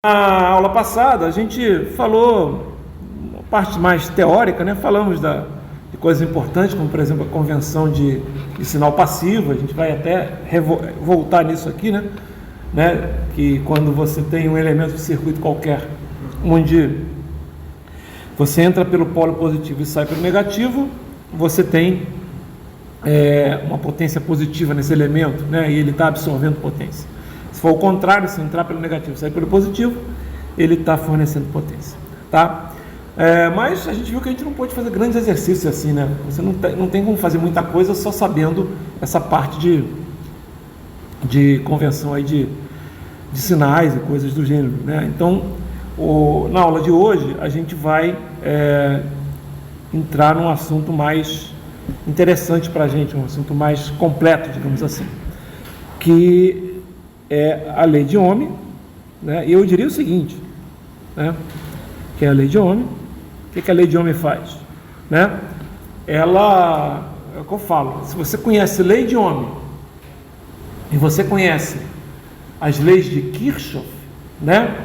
Na aula passada a gente falou uma parte mais teórica, né? Falamos de coisas importantes, como por exemplo a convenção de sinal passivo. A gente vai até voltar nisso aqui, né? Que quando você tem um elemento de circuito qualquer, onde você entra pelo polo positivo e sai pelo negativo, você tem uma potência positiva nesse elemento, né? E ele está absorvendo potência. Se for o contrário, se entrar pelo negativo e sair pelo positivo, ele está fornecendo potência, tá? Mas a gente viu que a gente não pode fazer grandes exercícios assim, né? Você não tem como fazer muita coisa só sabendo essa parte de convenção aí de sinais e coisas do gênero, né? Então, na aula de hoje, a gente vai entrar num assunto mais interessante para a gente, um assunto mais completo, digamos assim, que é a lei de Ohm, né? E eu diria o seguinte, né? Que é a lei de Ohm. O que a lei de Ohm faz? Né? Ela, é o que eu falo, se você conhece a lei de Ohm e você conhece as leis de Kirchhoff, né?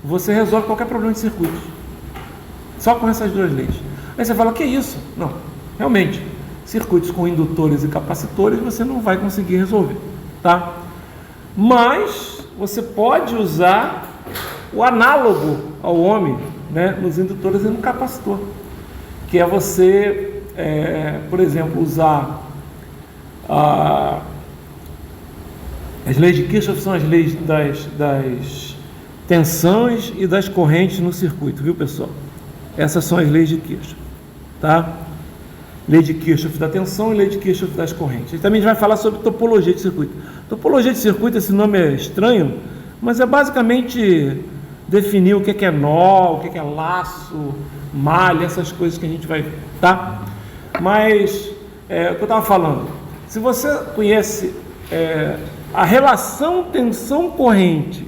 Você resolve qualquer problema de circuitos só com essas duas leis. Aí você fala, que é isso? Não, realmente, circuitos com indutores e capacitores você não vai conseguir resolver, tá? Mas você pode usar o análogo ao Ohm, né, nos indutores e no capacitor, que é você, por exemplo, usar as leis de Kirchhoff. São as leis das tensões e das correntes no circuito, viu, pessoal? Essas são as leis de Kirchhoff, tá? Lei de Kirchhoff da tensão e lei de Kirchhoff das correntes. Ele também vai falar sobre topologia de circuito. Topologia de circuito, esse nome é estranho, mas é basicamente definir o que é nó, o que é laço, malha, essas coisas que a gente vai, tá? Mas, o que eu estava falando, se você conhece a relação tensão-corrente,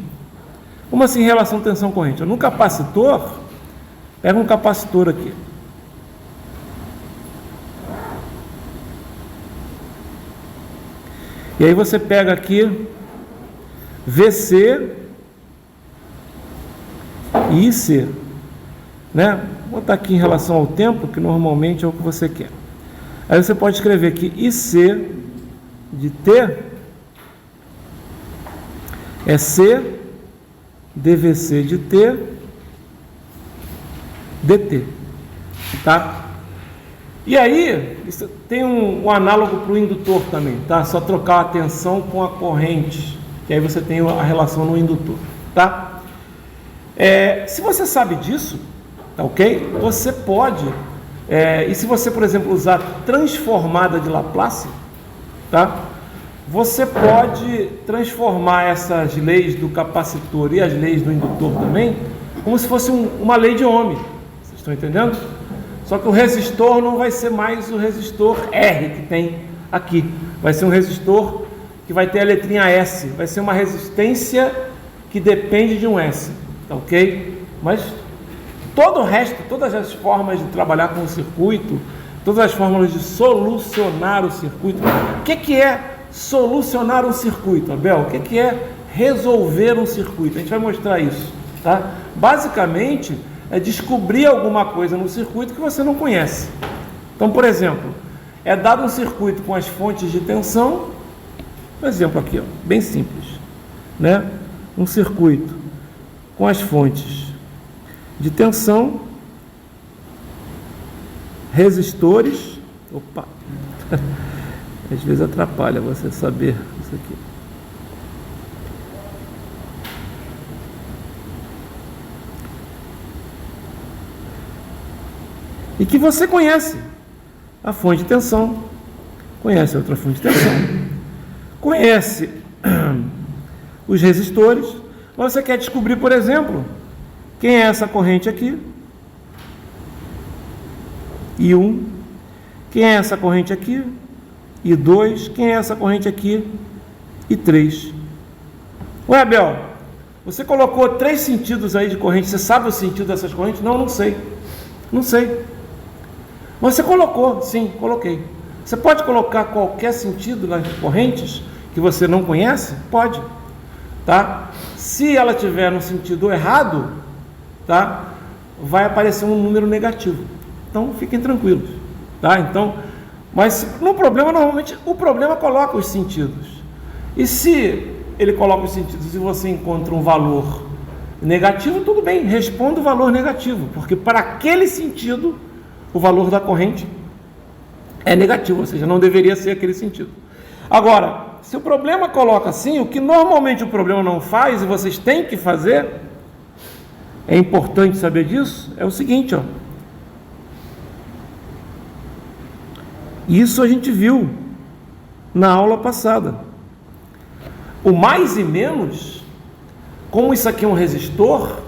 como assim relação tensão-corrente? No capacitor, pega um capacitor aqui. E aí você pega aqui VC e IC, né? Vou botar aqui em relação ao tempo, que normalmente é o que você quer. Aí você pode escrever que IC de T é C DVC de T DT, tá? E aí, isso tem um análogo para o indutor também, tá? Só trocar a tensão com a corrente, que aí você tem a relação no indutor, tá? Se você sabe disso, tá ok? Você pode, e se você, por exemplo, usar transformada de Laplace, tá? Você pode transformar essas leis do capacitor e as leis do indutor também, como se fosse uma lei de Ohm. Vocês estão entendendo? Só que o resistor não vai ser mais o resistor R que tem aqui. Vai ser um resistor que vai ter a letrinha S. Vai ser uma resistência que depende de um S. Tá ok? Mas todo o resto, todas as formas de trabalhar com o circuito, todas as fórmulas de solucionar o circuito. O que é solucionar um circuito, Abel? O que é resolver um circuito? A gente vai mostrar isso, tá? Basicamente, é descobrir alguma coisa no circuito que você não conhece. Então, por exemplo, é dado um circuito com as fontes de tensão, um exemplo aqui, ó, bem simples, né? Um circuito com as fontes de tensão, resistores, opa, às vezes atrapalha você saber isso aqui. E que você conhece a fonte de tensão, conhece a outra fonte de tensão, conhece os resistores, mas você quer descobrir, por exemplo, quem é essa corrente aqui, I1, quem é essa corrente aqui, I2, quem é essa corrente aqui, I3. Ué, Abel, você colocou 3 sentidos aí de corrente, você sabe o sentido dessas correntes? Não, não sei. Não sei. Mas você colocou, sim, coloquei. Você pode colocar qualquer sentido nas correntes que você não conhece? Pode, tá? Se ela tiver no sentido errado, tá? Vai aparecer um número negativo. Então, fiquem tranquilos, tá? Então, mas no problema, normalmente, o problema coloca os sentidos. E se ele coloca os sentidos e você encontra um valor negativo, tudo bem, responda o valor negativo, porque para aquele sentido, o valor da corrente é negativo, ou seja, não deveria ser aquele sentido. Agora, se o problema coloca assim, o que normalmente o problema não faz, e vocês têm que fazer, é importante saber disso, é o seguinte, ó. Isso a gente viu na aula passada. O mais e menos, como isso aqui é um resistor,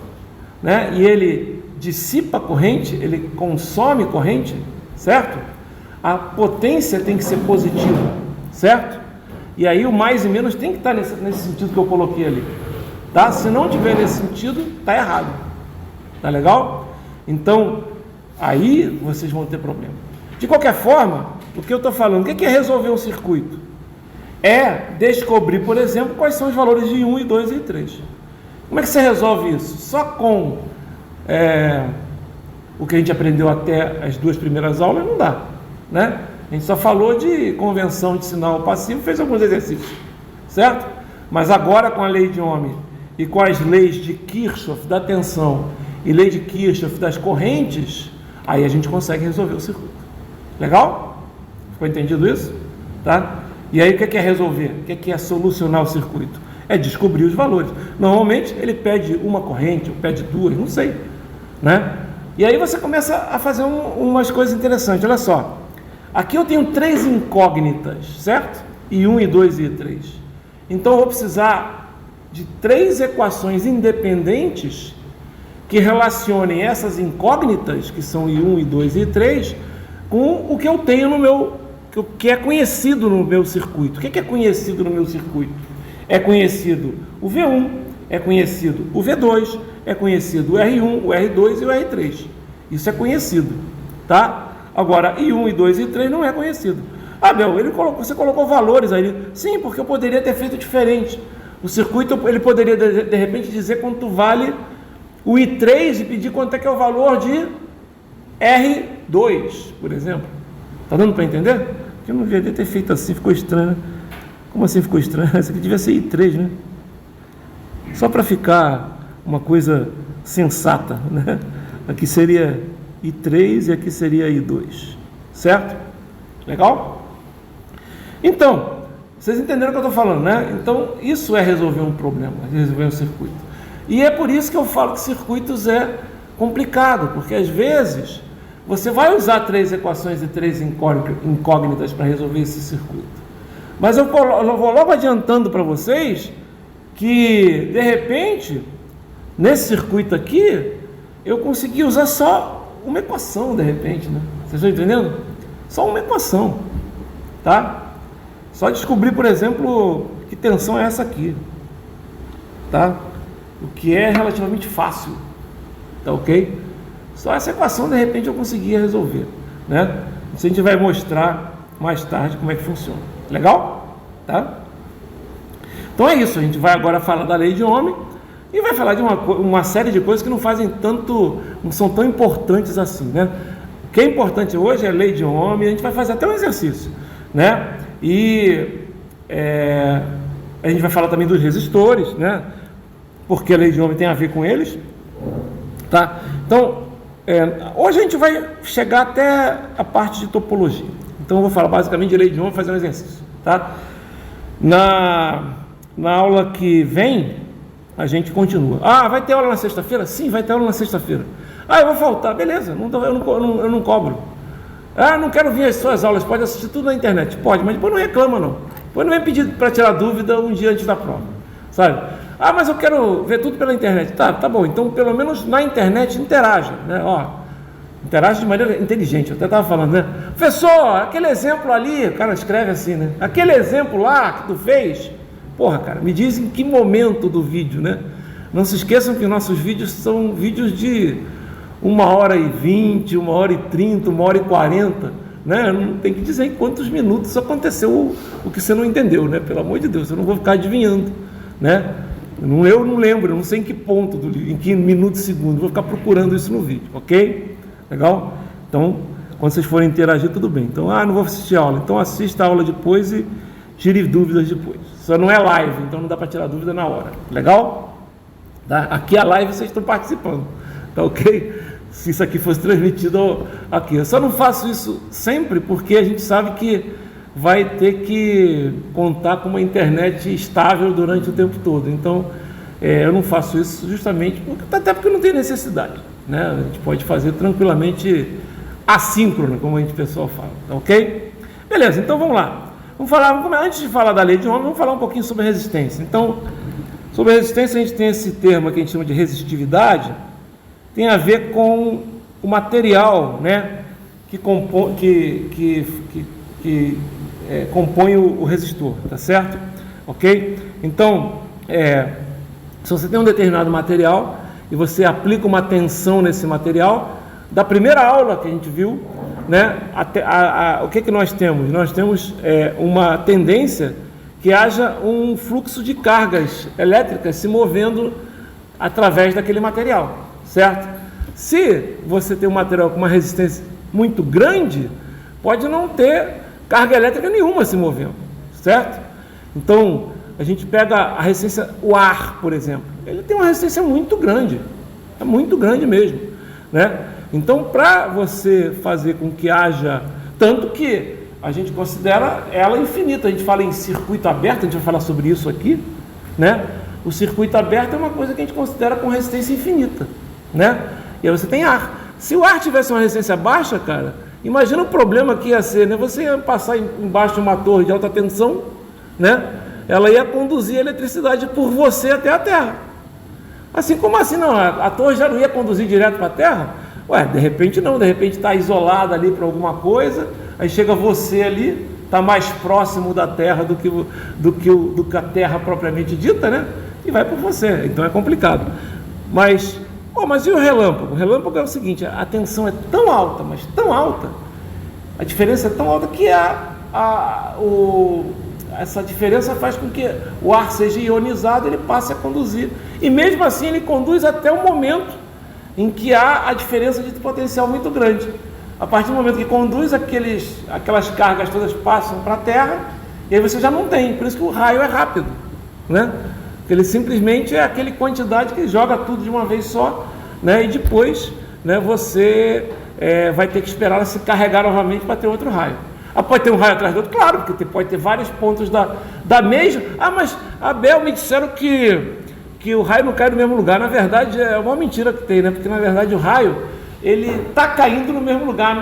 né, e ele dissipa corrente, ele consome corrente, certo? A potência tem que ser positiva, certo? E aí o mais e menos tem que estar nesse sentido que eu coloquei ali, tá? Se não tiver nesse sentido, tá errado, tá legal? Então, aí vocês vão ter problema. De qualquer forma, o que eu estou falando, o que é resolver um circuito? É descobrir, por exemplo, quais são os valores de 1, e 2 e 3. Como é que você resolve isso? Só com o que a gente aprendeu até as 2 primeiras aulas não dá, né? A gente só falou de convenção de sinal passivo, fez alguns exercícios, certo? Mas agora com a lei de Ohm e com as leis de Kirchhoff da tensão e lei de Kirchhoff das correntes, aí a gente consegue resolver o circuito. Legal? Ficou entendido isso? Tá? E aí o que é resolver? O que é solucionar o circuito? É descobrir os valores. Normalmente ele pede uma corrente, ou pede 2, não sei, né? E aí você começa a fazer umas coisas interessantes. Olha só, aqui eu tenho 3 incógnitas, certo? E 1, e 2 e 3. Então eu vou precisar de 3 equações independentes que relacionem essas incógnitas, que são I1, I2 e I3, com o que eu tenho no meu, que é conhecido no meu circuito. O que é conhecido no meu circuito? É conhecido o V1, é conhecido o V2, é conhecido o R1, o R2 e o R3. Isso é conhecido, tá? Agora, I1, I2 e I3 não é conhecido. Ah, Bel, você colocou valores aí. Sim, porque eu poderia ter feito diferente. O circuito, ele poderia, de repente, dizer quanto vale o I3 e pedir quanto é que é o valor de R2, por exemplo. Tá dando para entender? Porque eu não devia ter feito assim, ficou estranho, né? Como assim ficou estranho? Isso aqui devia ser I3, né? Só para ficar uma coisa sensata, né? Aqui seria I3 e aqui seria I2, certo? Legal? Então, vocês entenderam o que eu estou falando, né? Então, isso é resolver um problema, resolver um circuito. E é por isso que eu falo que circuitos é complicado, porque às vezes você vai usar 3 equações e 3 incógnitas para resolver esse circuito. Mas eu vou logo adiantando para vocês que, de repente, nesse circuito aqui, eu consegui usar só uma equação, de repente, né? Vocês estão entendendo? Só uma equação, tá? Só descobrir, por exemplo, que tensão é essa aqui, tá? O que é relativamente fácil, tá ok? Só essa equação, de repente, eu conseguia resolver, né? Isso a gente vai mostrar mais tarde como é que funciona. Legal? Tá? Então é isso, a gente vai agora falar da lei de Ohm e vai falar de uma série de coisas que não são tão importantes assim, né? O que é importante hoje é a lei de Ohm, e a gente vai fazer até um exercício, né? E a gente vai falar também dos resistores, né? Porque a lei de Ohm tem a ver com eles, tá? Então, hoje a gente vai chegar até a parte de topologia. Então eu vou falar basicamente de lei de Ohm e fazer um exercício, tá? Na aula que vem, a gente continua. Ah, vai ter aula na sexta-feira? Sim, vai ter aula na sexta-feira. Ah, eu vou faltar, beleza, eu não cobro. Ah, não quero vir as suas aulas, pode assistir tudo na internet. Pode, mas depois não reclama não. Depois não vem pedir para tirar dúvida um dia antes da prova, sabe? Ah, mas eu quero ver tudo pela internet. Tá bom, então pelo menos na internet interaja, né? Ó, interage de maneira inteligente. Eu até estava falando, né? Professor, aquele exemplo ali, o cara escreve assim, né? Aquele exemplo lá que tu fez, porra, cara, me diz em que momento do vídeo, né? Não se esqueçam que nossos vídeos são vídeos de 1h20, 1h30, 1h40, né? Não tem que dizer em quantos minutos aconteceu o que você não entendeu, né? Pelo amor de Deus, eu não vou ficar adivinhando, né? Eu não lembro, eu não sei em que ponto, em que minuto e segundo, vou ficar procurando isso no vídeo, ok? Legal? Então, quando vocês forem interagir, tudo bem. Então, não vou assistir a aula, então assista a aula depois e tire dúvidas depois. Só não é live, então não dá para tirar dúvida na hora, legal? Tá? Aqui a live vocês estão participando, tá ok? Se isso aqui fosse transmitido aqui. Eu só não faço isso sempre porque a gente sabe que vai ter que contar com uma internet estável durante o tempo todo. Então, eu não faço isso justamente até porque não tem necessidade, né? A gente pode fazer tranquilamente assíncrono, como a gente pessoal fala, tá ok? Beleza, então vamos lá. Antes de falar da lei de Ohm, vamos falar um pouquinho sobre resistência. Então, sobre resistência, a gente tem esse termo que a gente chama de resistividade, tem a ver com o material, né, que compõe o resistor, tá certo? Ok? Então, se você tem um determinado material e você aplica uma tensão nesse material, da primeira aula que a gente viu, né, o que nós temos? Nós temos uma tendência que haja um fluxo de cargas elétricas se movendo através daquele material, certo? Se você tem um material com uma resistência muito grande, pode não ter carga elétrica nenhuma se movendo, certo? Então, a gente pega a resistência, o ar, por exemplo, ele tem uma resistência muito grande, é muito grande mesmo, né? Então, para você fazer com que haja, tanto que a gente considera ela infinita, a gente fala em circuito aberto, a gente vai falar sobre isso aqui, né? O circuito aberto é uma coisa que a gente considera com resistência infinita, né? E aí você tem ar. Se o ar tivesse uma resistência baixa, cara, imagina o problema que ia ser, né? Você ia passar embaixo de uma torre de alta tensão, né? Ela ia conduzir a eletricidade por você até a Terra. Assim, como assim? Não, a torre já não ia conduzir direto para a Terra? Ué, de repente não, de repente está isolada ali para alguma coisa, aí chega você ali, está mais próximo da Terra do que a Terra propriamente dita, né? E vai por você, então é complicado. Mas e o relâmpago? O relâmpago é o seguinte, a tensão é tão alta, mas tão alta, a diferença é tão alta que essa diferença faz com que o ar seja ionizado, ele passe a conduzir. E mesmo assim ele conduz até o momento em que há a diferença de potencial muito grande. A partir do momento que conduz, aquelas cargas todas passam para a Terra, e aí você já não tem. Por isso que o raio é rápido, né? Porque ele simplesmente é aquela quantidade que joga tudo de uma vez só, né? E depois, né, você vai ter que esperar ela se carregar novamente para ter outro raio. Pode ter um raio atrás do outro? Claro, porque pode ter vários pontos da mesma. Mas Abel, me disseram que o raio não cai no mesmo lugar. Na verdade, é uma mentira que tem, né? Porque na verdade o raio, ele está caindo no mesmo lugar.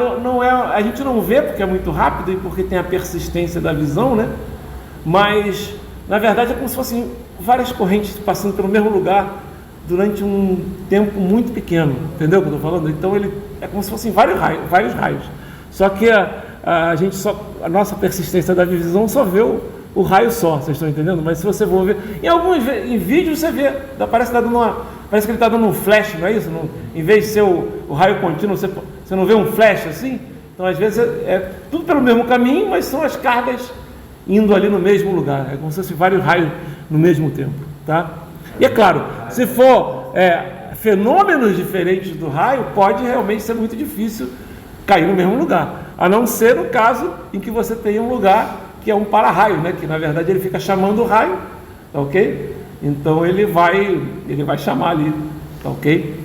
A gente não vê porque é muito rápido e porque tem a persistência da visão, né? Mas na verdade é como se fossem várias correntes passando pelo mesmo lugar durante um tempo muito pequeno. Entendeu o que eu estou falando? Então ele é como se fossem vários raios. Só que a nossa persistência da visão só vê o raio só, vocês estão entendendo? Mas se você for ver, em vídeos você vê, parece que ele está dando um flash, não é isso? Em vez de ser o raio contínuo, você não vê um flash assim? Então às vezes é tudo pelo mesmo caminho, mas são as cargas indo ali no mesmo lugar, é como se fosse vários raios no mesmo tempo, tá? E é claro, se for fenômenos diferentes do raio, pode realmente ser muito difícil cair no mesmo lugar, a não ser no caso em que você tenha um lugar que é um para-raio, né? Que na verdade ele fica chamando o raio, tá ok? Então ele vai chamar ali, tá ok?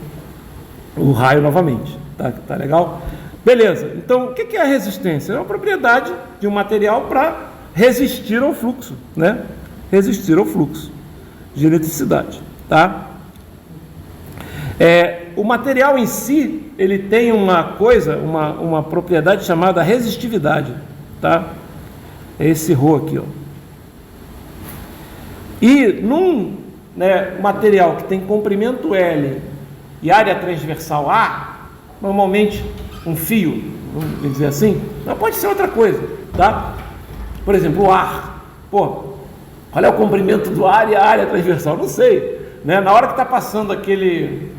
O raio novamente, tá legal? Beleza, então o que é a resistência? É uma propriedade de um material para resistir ao fluxo, né? Resistir ao fluxo de eletricidade, tá? O material em si, ele tem uma propriedade chamada resistividade, tá? É esse ρ aqui, ó. E num material que tem comprimento L e área transversal A, normalmente um fio, vamos dizer assim, mas pode ser outra coisa, tá? Por exemplo, o ar. Qual é o comprimento do ar e a área transversal? Não sei, né? Na hora que está passando aquele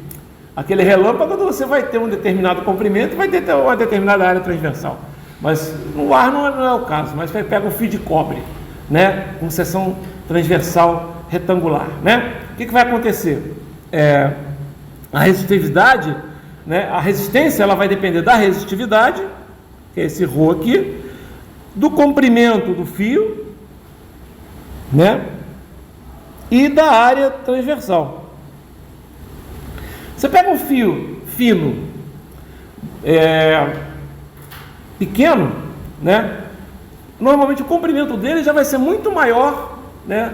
relâmpago, você vai ter um determinado comprimento e vai ter uma determinada área transversal. Mas no ar não é o caso, mas pega um fio de cobre, né? Com seção transversal retangular, né? que vai acontecer? A resistividade, né? A resistência ela vai depender da resistividade, que é esse ρ aqui, do comprimento do fio, né? E da área transversal. Você pega um fio fino, pequeno, né? Normalmente o comprimento dele já vai ser muito maior, né,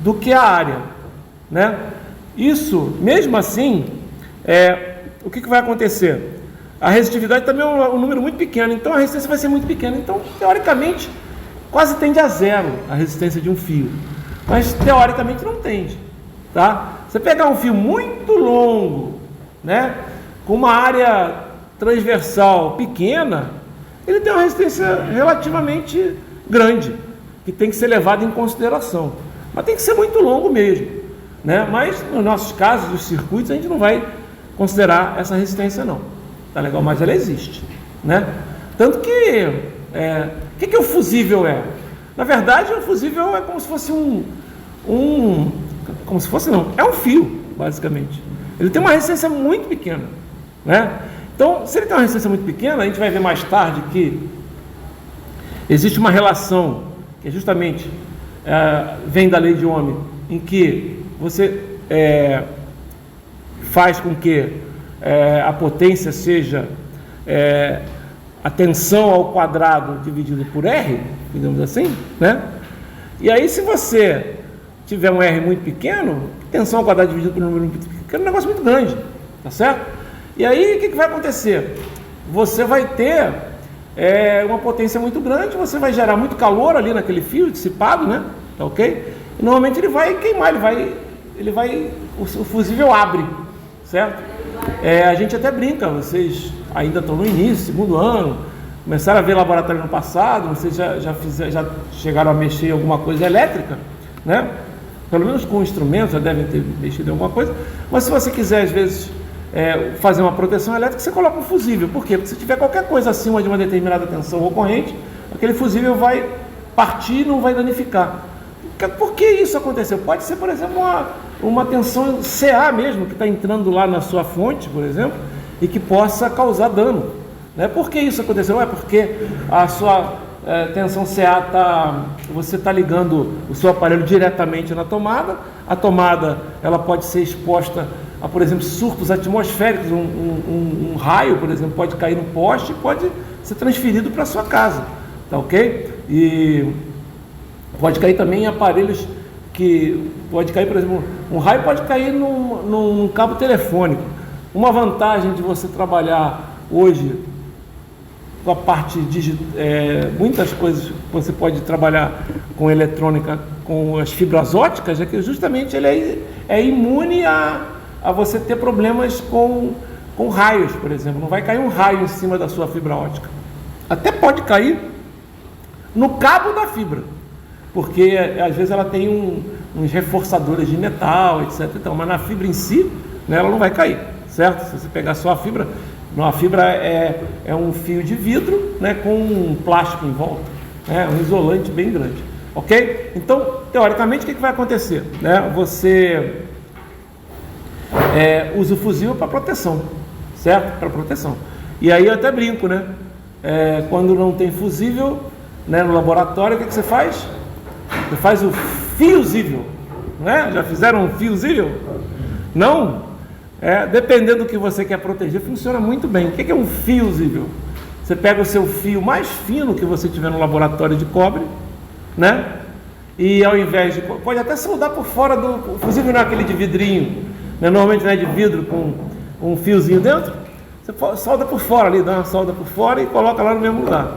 do que a área, né? Isso, mesmo assim, o que vai acontecer? A resistividade também é um número muito pequeno, então a resistência vai ser muito pequena. Então, teoricamente, quase tende a zero a resistência de um fio, mas teoricamente não tende, tá? Você pegar um fio muito longo, né, com uma área transversal pequena, ele tem uma resistência relativamente grande, que tem que ser levada em consideração, mas tem que ser muito longo mesmo, né? Mas nos nossos casos, dos circuitos, a gente não vai considerar essa resistência não, tá legal? Mas ela existe, né? Tanto que, o que o fusível é? Na verdade, o fusível é como se fosse é um fio, basicamente. Ele tem uma resistência muito pequena, né? Então, se ele tem uma resistência muito pequena, a gente vai ver mais tarde que existe uma relação que justamente vem da lei de Ohm, em que você faz com que a potência seja a tensão ao quadrado dividido por R, digamos assim, né? E aí, se você tiver um R muito pequeno, tensão ao quadrado dividido por um número muito pequeno é um negócio muito grande, tá certo? E aí, o que vai acontecer? Você vai ter uma potência muito grande, você vai gerar muito calor ali naquele fio dissipado, né? Tá ok? E normalmente ele vai queimar, o fusível abre, certo? A gente até brinca, vocês ainda estão no início, segundo ano, começaram a ver laboratório no passado, vocês já chegaram a mexer em alguma coisa elétrica, né? Pelo menos com instrumentos, já devem ter mexido em alguma coisa, mas se você quiser, às vezes, fazer uma proteção elétrica, você coloca um fusível. Por quê? Porque se tiver qualquer coisa acima de uma determinada tensão ou corrente, aquele fusível vai partir e não vai danificar. Por que isso aconteceu? Pode ser, por exemplo, uma tensão CA mesmo, que está entrando lá na sua fonte, por exemplo, e que possa causar dano, né? Por que isso aconteceu? É porque a sua tensão CA você está ligando o seu aparelho diretamente na tomada. A tomada ela pode ser exposta a, por exemplo, surtos atmosféricos. Um raio, por exemplo, pode cair no poste e pode ser transferido para a sua casa, tá ok? E pode cair também em aparelhos que pode cair, por exemplo, um raio pode cair num cabo telefônico. Uma vantagem de você trabalhar hoje com a parte muitas coisas você pode trabalhar com eletrônica, com as fibras óticas, é que justamente ele é imune a você ter problemas com raios, por exemplo. Não vai cair um raio em cima da sua fibra ótica. Até pode cair no cabo da fibra, porque às vezes ela tem uns reforçadores de metal, etc. Então, mas na fibra em si, né, ela não vai cair, certo? Se você pegar só a fibra é um fio de vidro, né, com um plástico em volta, né, um isolante bem grande, ok? Então, teoricamente, o que vai acontecer? Né? Você usa o fusível para proteção, certo? Para proteção. E aí eu até brinco, né? Quando não tem fusível, né, no laboratório, o que você faz? Você faz o fiosível, né? Já fizeram um fiosível? Não? Dependendo do que você quer proteger, funciona muito bem. O que é um fiosível? Você pega o seu fio mais fino que você tiver no laboratório de cobre, né? E ao invés de... Pode até soldar por fora do... O fusível não é aquele de vidrinho, né? Normalmente não é de vidro com um fiozinho dentro. Você solda por fora ali, dá uma solda por fora e coloca lá no mesmo lugar,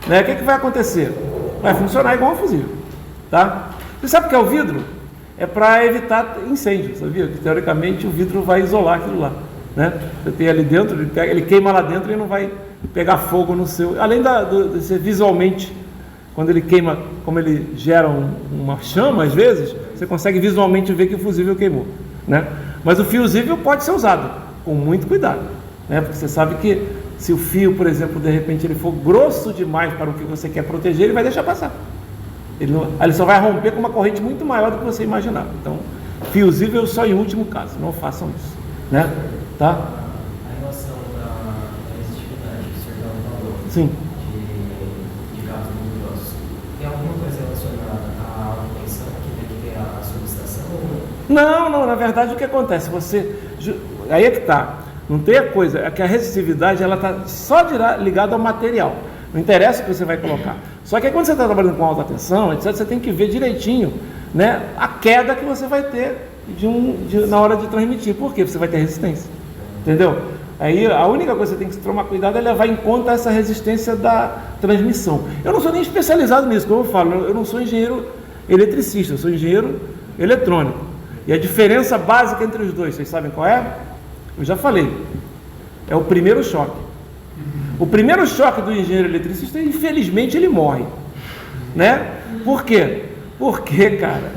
né? O que vai acontecer? Vai funcionar igual um fusível, tá? Você sabe o que é o vidro? É para evitar incêndio, sabia? Que teoricamente o vidro vai isolar aquilo lá, né? Você tem ali dentro, ele queima lá dentro e não vai pegar fogo no seu... Além de ser visualmente, quando ele queima, como ele gera uma chama, às vezes, você consegue visualmente ver que o fusível queimou, né? Mas o fiosível pode ser usado com muito cuidado, né? Porque você sabe que se o fio, por exemplo, de repente ele for grosso demais para o que você quer proteger, ele vai deixar passar. Ele só vai romper com uma corrente muito maior do que você imaginava. Então, fusível só em último caso, não façam isso, né? Tá? A relação da resistividade que o senhor falou, Sim. de carros muito grossos, tem alguma coisa relacionada à alta tensão que tem que ter a subestação? Não, na verdade o que acontece? Aí é que tá. Não tem a coisa, é que a resistividade ela está só ligada ao material. Não interessa o que você vai colocar. Só que aí, quando você está trabalhando com alta tensão, etc., você tem que ver direitinho, né, a queda que você vai ter na hora de transmitir. Por quê? Você vai ter resistência. Entendeu? Aí a única coisa que você tem que tomar cuidado é levar em conta essa resistência da transmissão. Eu não sou nem especializado nisso, como eu falo, eu não sou engenheiro eletricista, eu sou engenheiro eletrônico. E a diferença básica entre os dois, vocês sabem qual é? Eu já falei, é o primeiro choque. O primeiro choque do engenheiro eletricista, infelizmente, ele morre, né? Por quê? Porque, cara,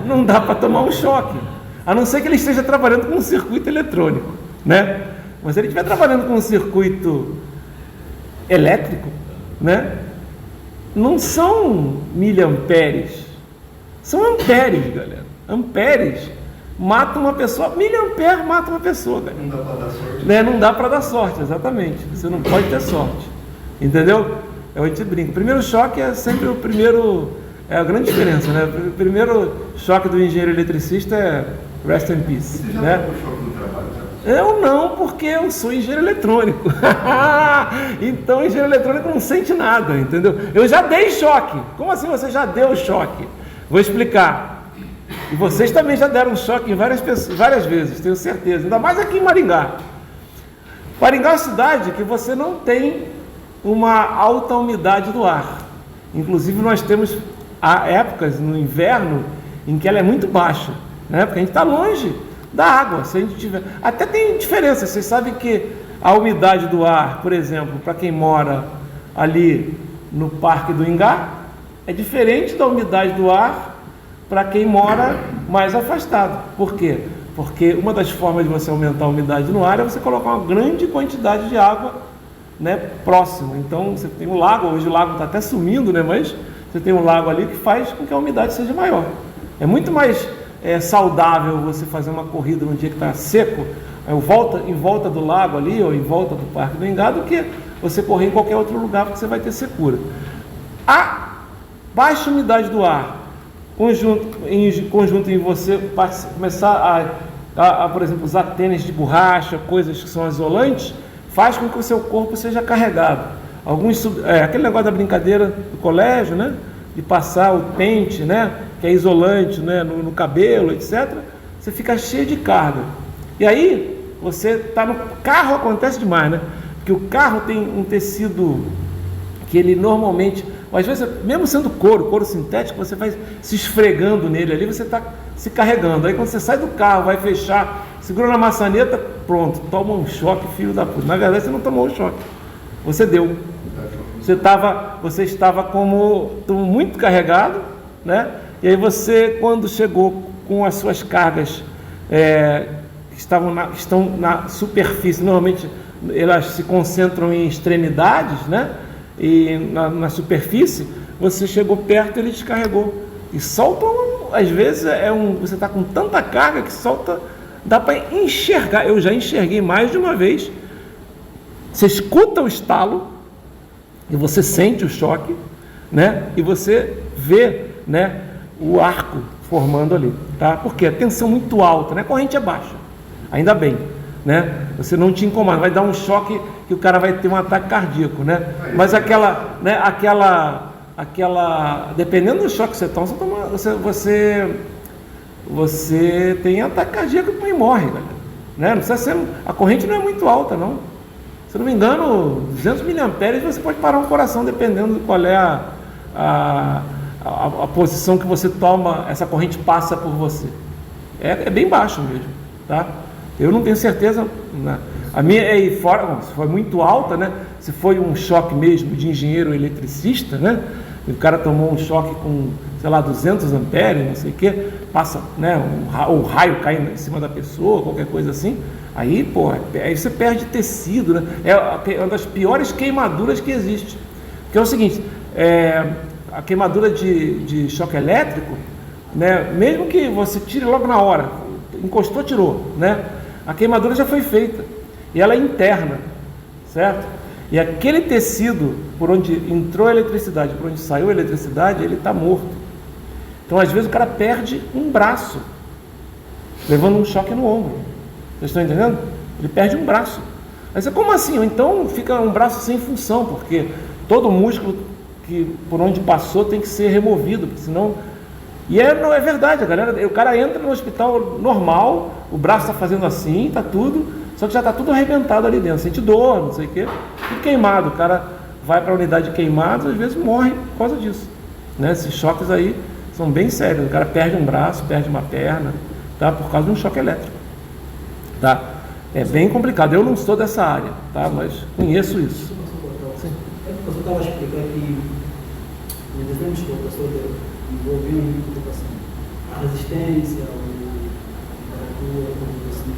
não dá para tomar um choque, a não ser que ele esteja trabalhando com um circuito eletrônico, né? Mas se ele estiver trabalhando com um circuito elétrico, né? Não são miliamperes, são amperes, galera. Amperes mata uma pessoa, miliampere mata uma pessoa, galera. Não dá para dar sorte. Né? Não dá para dar sorte, exatamente. Você não pode ter sorte. Entendeu? É o gente brinca. O primeiro choque é sempre o primeiro. É a grande diferença, né? O primeiro choque do engenheiro eletricista é rest in peace. Você já né? tomou choque no trabalho? Eu não, porque eu sou engenheiro eletrônico. Então, o engenheiro eletrônico não sente nada, entendeu? Eu já dei choque. Como assim você já deu choque? Vou explicar. E vocês também já deram choque em várias vezes, tenho certeza. Ainda mais aqui em Maringá. Maringá é uma cidade que você não tem uma alta umidade do ar. Inclusive, nós temos épocas no inverno em que ela é muito baixa, né? Porque a gente está longe da água. Se a gente tiver... Até tem diferença. Vocês sabem que a umidade do ar, por exemplo, para quem mora ali no Parque do Ingá, é diferente da umidade do ar para quem mora mais afastado. Por quê? Porque uma das formas de você aumentar a umidade no ar é você colocar uma grande quantidade de água, né, próximo. Então você tem um lago, hoje o lago está até sumindo, né, mas você tem um lago ali que faz com que a umidade seja maior. É muito mais saudável você fazer uma corrida num dia que está seco, em volta do lago ali, ou em volta do Parque do Ingá, do que você correr em qualquer outro lugar, porque você vai ter secura. A baixa umidade do ar, em conjunto em você começar por exemplo, usar tênis de borracha, coisas que são isolantes, faz com que o seu corpo seja carregado. Aquele negócio da brincadeira do colégio, né? De passar o pente, né? Que é isolante, né? No cabelo, etc. Você fica cheio de carga. E aí, você está no carro, acontece demais, né? Porque o carro tem um tecido que ele normalmente, às vezes, mesmo sendo couro sintético, você vai se esfregando nele ali, você está se carregando. Aí quando você sai do carro, vai fechar, segura na maçaneta, pronto, toma um choque, filho da puta. Na verdade, você não tomou um choque, você deu. Você estava como muito carregado, né? E aí você, quando chegou com as suas cargas que estão na superfície, normalmente elas se concentram em extremidades, né? E na superfície, você chegou perto e ele descarregou. E solta, às vezes, você está com tanta carga que solta, dá para enxergar. Eu já enxerguei mais de uma vez. Você escuta o estalo e você sente o choque, né? E você vê, né, o arco formando ali, tá? Porque a tensão muito alta, né? A corrente é baixa, ainda bem, né? Você não te incomoda, vai dar um choque que o cara vai ter um ataque cardíaco, né? Mas dependendo do choque que você toma, você tem ataque cardíaco e morre, né? Não precisa ser, a corrente não é muito alta, não. Se não me engano, 200 miliamperes você pode parar um coração, dependendo de qual é a posição que você toma, essa corrente passa por você. É bem baixo mesmo, tá? Eu não tenho certeza, né? A minha se foi muito alta, né? Se foi um choque mesmo de engenheiro eletricista, né? E o cara tomou um choque com, sei lá, 200 amperes, não sei o que, passa, né? O raio cai em cima da pessoa, qualquer coisa assim. Aí, aí você perde tecido, né? É uma das piores queimaduras que existe. Porque é o seguinte, a queimadura de choque elétrico, né? Mesmo que você tire logo na hora, encostou, tirou, né? A queimadura já foi feita e ela é interna, certo? E aquele tecido por onde entrou a eletricidade, por onde saiu a eletricidade, ele está morto. Então, às vezes, o cara perde um braço, levando um choque no ombro. Vocês estão entendendo? Ele perde um braço. Aí você, como assim? Ou então fica um braço sem função, porque todo músculo que por onde passou tem que ser removido, porque senão... E não é verdade, a galera, o cara entra no hospital normal, o braço está fazendo assim, está tudo, só que já está tudo arrebentado ali dentro, sente dor, não sei o quê, tudo queimado. O cara vai para a unidade de queimados, às vezes morre por causa disso, né? Esses choques aí são bem sérios, o cara perde um braço, perde uma perna, tá? Por causa de um choque elétrico, tá? É bem complicado, eu não sou dessa área, tá? Mas conheço isso. Sim. Eu estava explicando que o desenho que o professor envolveu muito assim, a resistência, a temperatura, assim.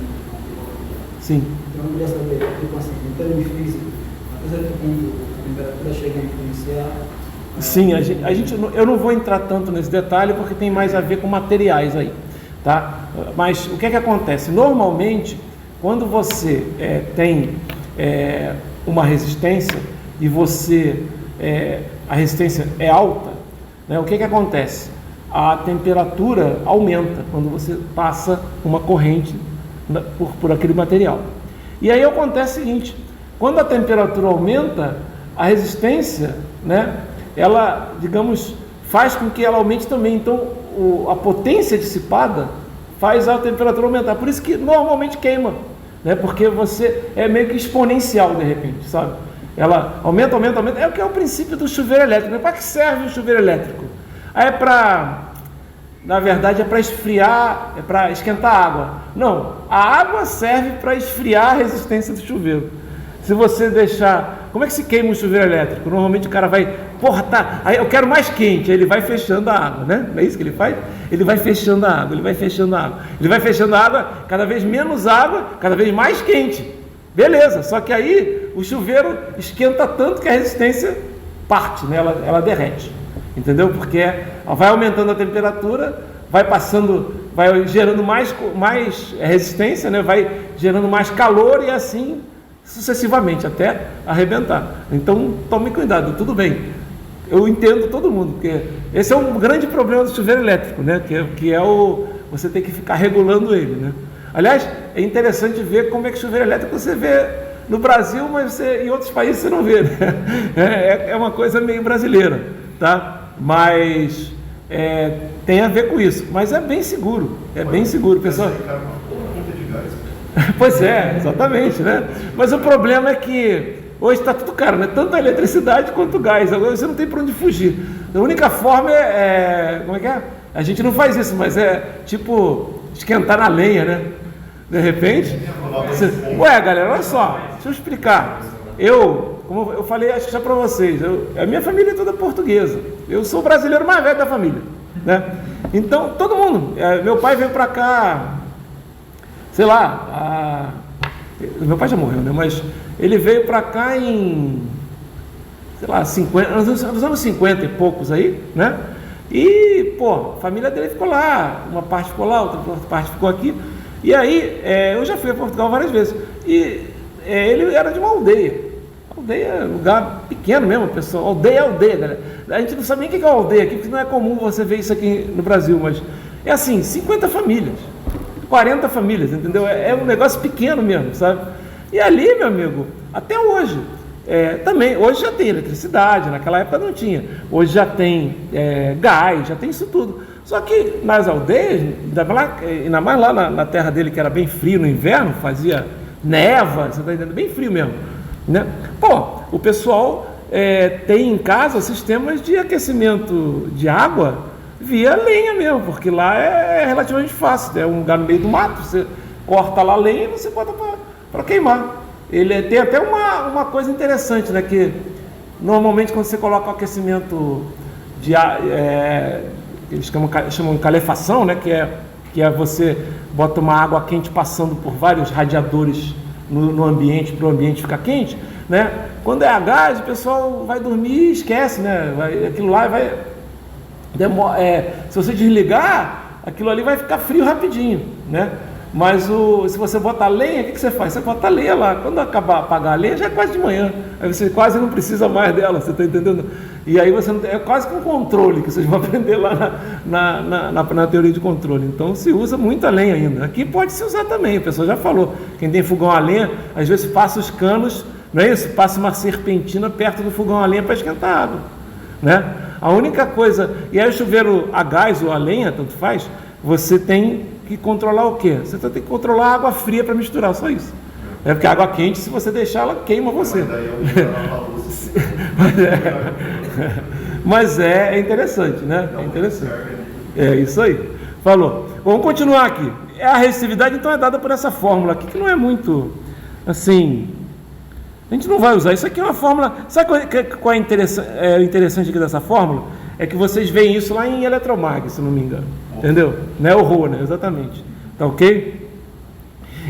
Sim. Então eu queria saber, tipo assim, em termos físicos, apesar de quando a temperatura chega a influenciar. Sim, eu não vou entrar tanto nesse detalhe porque tem mais a ver com materiais aí, tá? Mas o que é que acontece? Normalmente, quando você tem uma resistência e a resistência é alta, né, o que é que acontece? A temperatura aumenta quando você passa uma corrente por aquele material. E aí acontece o seguinte, quando a temperatura aumenta, a resistência, né, ela, digamos, faz com que ela aumente também. Então, a potência dissipada faz a temperatura aumentar. Por isso que normalmente queima, né? Porque você é meio que exponencial de repente, sabe? Ela aumenta, aumenta, aumenta. É o que é o princípio do chuveiro elétrico. Para que serve o chuveiro elétrico? Na verdade, é para esfriar, é para esquentar a água. Não, a água serve para esfriar a resistência do chuveiro. Se você deixar... Como é que se queima um chuveiro elétrico? Normalmente o cara vai... aí eu quero mais quente, aí ele vai fechando a água, né? Não é isso que ele faz? Ele vai fechando a água, ele vai fechando a água. Ele vai fechando a água, cada vez menos água, cada vez mais quente. Beleza, só que aí o chuveiro esquenta tanto que a resistência parte, né? Ela derrete. Entendeu? Porque vai aumentando a temperatura, vai gerando mais resistência, né? Vai gerando mais calor e assim... sucessivamente, até arrebentar. Então, tome cuidado, tudo bem. Eu entendo todo mundo, porque esse é um grande problema do chuveiro elétrico, né? Que é você tem que ficar regulando ele, né? Aliás, é interessante ver como é que chuveiro elétrico você vê no Brasil, mas em outros países você não vê, né? É uma coisa meio brasileira, tá? Mas tem a ver com isso. Mas é bem seguro, pessoal. Pois é, exatamente, né? Mas o problema é que hoje está tudo caro, né? Tanto a eletricidade quanto o gás. Agora você não tem para onde fugir. A única forma como é que é? A gente não faz isso, mas é tipo esquentar na lenha, né? De repente. Galera, olha só, deixa eu explicar. Como eu falei, acho que já para vocês, a minha família é toda portuguesa. Eu sou o brasileiro mais velho da família, né? Então, todo mundo. Meu pai veio para cá. Sei lá, meu pai já morreu, né? Mas ele veio para cá em, sei lá, nos anos 50 e poucos aí, né? E, a família dele ficou lá, uma parte ficou lá, outra parte ficou aqui. E aí, eu já fui a Portugal várias vezes. E ele era de uma aldeia, lugar pequeno mesmo, pessoal. Aldeia, galera. A gente não sabe nem o que é aldeia aqui, porque não é comum você ver isso aqui no Brasil, mas é assim, 50 famílias. 40 famílias, entendeu? É um negócio pequeno mesmo, sabe? E ali, meu amigo, até hoje, também, hoje já tem eletricidade, naquela época não tinha. Hoje já tem gás, já tem isso tudo. Só que nas aldeias, ainda mais lá na terra dele, que era bem frio no inverno, fazia neva, você tá entendendo? Bem frio mesmo, né? O pessoal tem em casa sistemas de aquecimento de água via lenha mesmo, porque lá é relativamente fácil, é um lugar no meio do mato, você corta lá a lenha e você bota para queimar. Ele tem até uma coisa interessante, né, que normalmente quando você coloca o aquecimento de eles chamam de calefação, né, que é você bota uma água quente passando por vários radiadores no ambiente, para o ambiente ficar quente, né? Quando é a gás, o pessoal vai dormir e esquece, né? Aquilo lá se você desligar, aquilo ali vai ficar frio rapidinho, né? Mas se você botar lenha, o que você faz? Você bota a lenha lá. Quando apagar a lenha, já é quase de manhã. Aí você quase não precisa mais dela, você está entendendo? E aí você não tem, é quase que um controle que vocês vão aprender lá na teoria de controle. Então se usa muita lenha ainda. Aqui pode se usar também, a pessoa já falou. Quem tem fogão a lenha, às vezes passa os canos, não é isso? Passa uma serpentina perto do fogão a lenha para esquentar a água, né? A única coisa, e aí o chuveiro a gás ou a lenha, tanto faz, você tem que controlar o quê? Você tem que controlar a água fria para misturar, só isso. É porque a água quente, se você deixar, ela queima você. Mas é interessante, né? É interessante. É isso aí. Falou. Vamos continuar aqui. A resistividade, então, é dada por essa fórmula aqui, que não é muito, assim... A gente não vai usar. Isso aqui é uma fórmula... Sabe qual é interessante aqui dessa fórmula? É que vocês veem isso lá em Eletromag, se não me engano. Entendeu? Não é o Rho, né? Exatamente. Tá ok?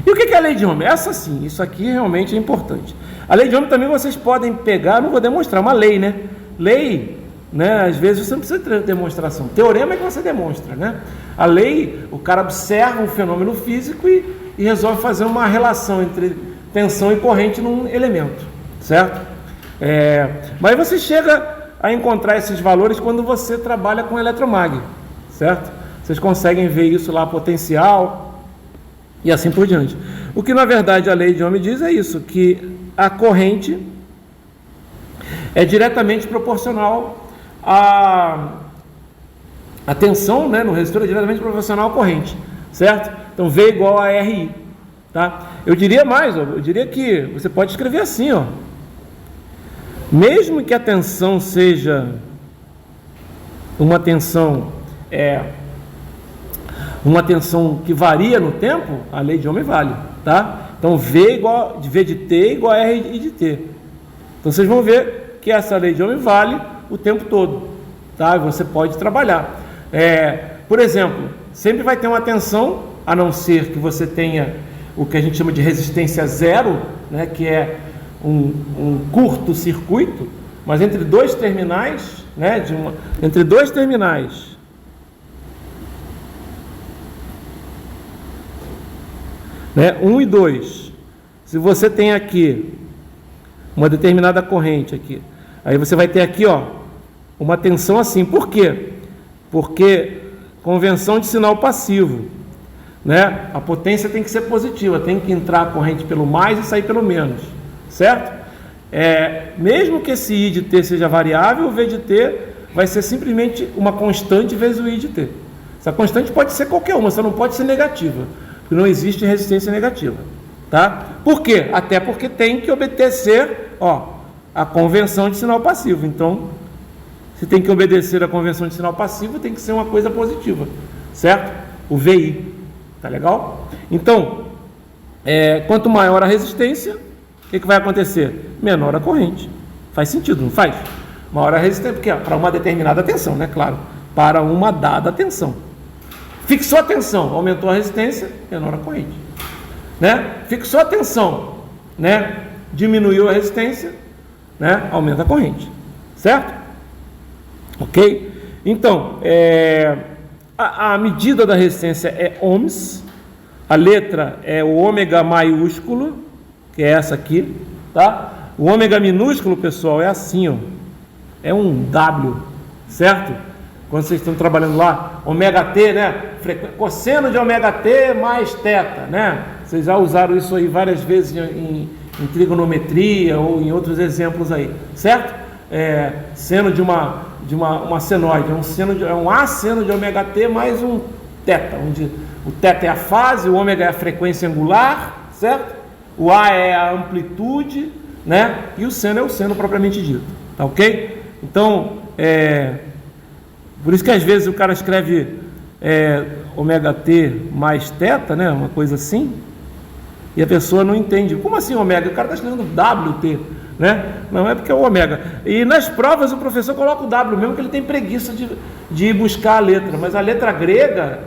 E o que é a lei de Ohm? Essa sim, isso aqui realmente é importante. A lei de Ohm também vocês podem pegar, não vou demonstrar, uma lei, né? Lei, né? Às vezes você não precisa ter demonstração. Teorema é que você demonstra, né? A lei, o cara observa um fenômeno físico e resolve fazer uma relação entre tensão e corrente num elemento, certo? Mas você chega a encontrar esses valores quando você trabalha com eletromag, certo? Vocês conseguem ver isso lá, potencial e assim por diante. O que na verdade a lei de Ohm diz é isso, que a corrente é diretamente proporcional à tensão, né, no resistor é diretamente proporcional à corrente, certo? Então V igual a RI, tá? Eu diria mais, eu diria que você pode escrever assim, ó. Mesmo que a tensão seja uma tensão que varia no tempo, a lei de Ohm vale, tá? Então V de T igual a R de T. Então vocês vão ver que essa lei de Ohm vale o tempo todo, tá? Você pode trabalhar. Por exemplo, sempre vai ter uma tensão, a não ser que você tenha o que a gente chama de resistência zero, né, que é um curto-circuito, mas entre dois terminais, né, entre dois terminais, né, 1 e 2, se você tem aqui uma determinada corrente aqui, aí você vai ter aqui, ó, uma tensão assim. Por quê? Porque convenção de sinal passivo, né? A potência tem que ser positiva, tem que entrar a corrente pelo mais e sair pelo menos, certo? Mesmo que esse I de T seja variável, o V de T vai ser simplesmente uma constante vezes o I de T. Essa constante pode ser qualquer uma, só não pode ser negativa, porque não existe resistência negativa, tá? Por quê? Até porque tem que obedecer, ó, a convenção de sinal passivo. Então, se tem que obedecer a convenção de sinal passivo, tem que ser uma coisa positiva, certo? O VI. Tá legal? Então, quanto maior a resistência, o que vai acontecer? Menor a corrente. Faz sentido, não faz? Maior a resistência, porque para uma determinada tensão, né? Claro, para uma dada tensão. Fixou a tensão, aumentou a resistência, menor a corrente, né? Fixou a tensão, né? Diminuiu a resistência, né? Aumenta a corrente, certo? Ok? Então, a medida da resistência é ohms, a letra é o ômega maiúsculo, que é essa aqui, tá? O ômega minúsculo, pessoal, é assim, ó, é um W, certo? Quando vocês estão trabalhando lá, ômega T, né? Cosseno de ômega T mais θ, né? Vocês já usaram isso aí várias vezes em trigonometria ou em outros exemplos aí, certo? Seno de uma senoide, é um asseno de ômega T mais um θ, onde o θ é a fase, o ômega é a frequência angular, certo? O A é a amplitude, né? E o seno é o seno propriamente dito, tá ok? Então, por isso que às vezes o cara escreve ômega T mais θ, né? Uma coisa assim, e a pessoa não entende. Como assim ômega? O cara está escrevendo WT, né? Não é porque é o ômega. E nas provas o professor coloca o W, mesmo que ele tem preguiça de ir buscar a letra. Mas a letra grega,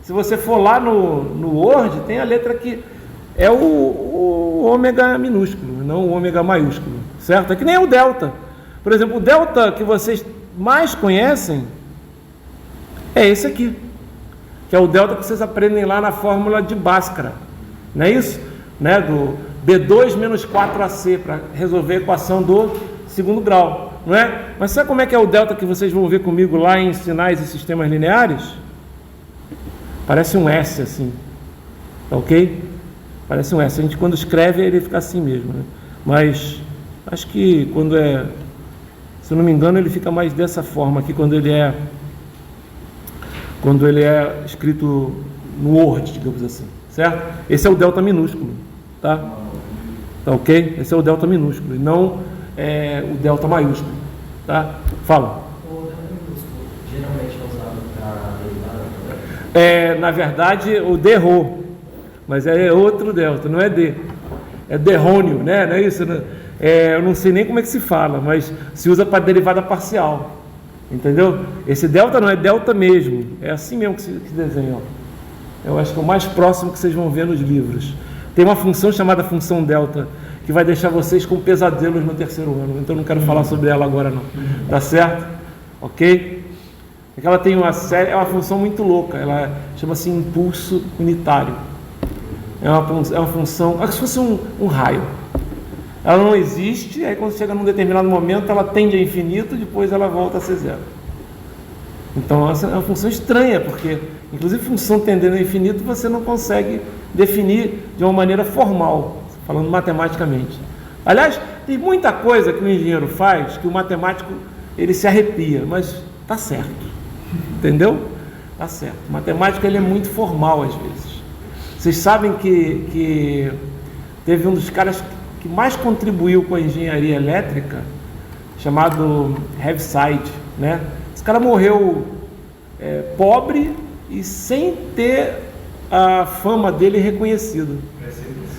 se você for lá no Word, tem a letra que é o ômega minúsculo, não o ômega maiúsculo, certo? É que nem o delta. Por exemplo, o delta que vocês mais conhecem é esse aqui. que é o delta que vocês aprendem lá na fórmula de Bhaskara, não é isso? Né? Do B2 menos 4AC, para resolver a equação do segundo grau, não é? Mas sabe como é que é o delta que vocês vão ver comigo lá em sinais e sistemas lineares? Parece um S assim, tá ok? Parece um S, a gente quando escreve ele fica assim mesmo, né? Mas acho que quando é, se eu não me engano, ele fica mais dessa forma aqui quando ele é escrito no Word, digamos assim, certo? Esse é o delta minúsculo, tá? Tá ok? Esse é o delta minúsculo e não o delta maiúsculo, tá? Fala. O delta minúsculo geralmente é usado para derivada? Na verdade, o D errou, mas é outro delta, não é D. É derrônio, né? Não é isso? Né? Eu não sei nem como é que se fala, mas se usa para derivada parcial. Entendeu? Esse delta não é delta mesmo. É assim mesmo que se desenha. Ó. Eu acho que é o mais próximo que vocês vão ver nos livros. Tem uma função chamada função delta, que vai deixar vocês com pesadelos no terceiro ano. Então não quero falar sobre ela agora não. Tá certo? Ok? É que ela tem uma série, é uma função muito louca. Ela chama-se impulso unitário. É uma função, é como se fosse um raio. Ela não existe, aí quando chega num determinado momento ela tende a infinito, depois ela volta a ser zero. Então essa é uma função estranha, porque inclusive função tendendo ao infinito você não consegue definir de uma maneira formal, falando matematicamente. Aliás, tem muita coisa que o engenheiro faz que o matemático ele se arrepia, mas tá certo, entendeu? Tá certo. O matemático ele é muito formal às vezes. Vocês sabem que teve um dos caras que mais contribuiu com a engenharia elétrica, chamado Heaviside, né? Esse cara morreu pobre e sem ter a fama dele reconhecida,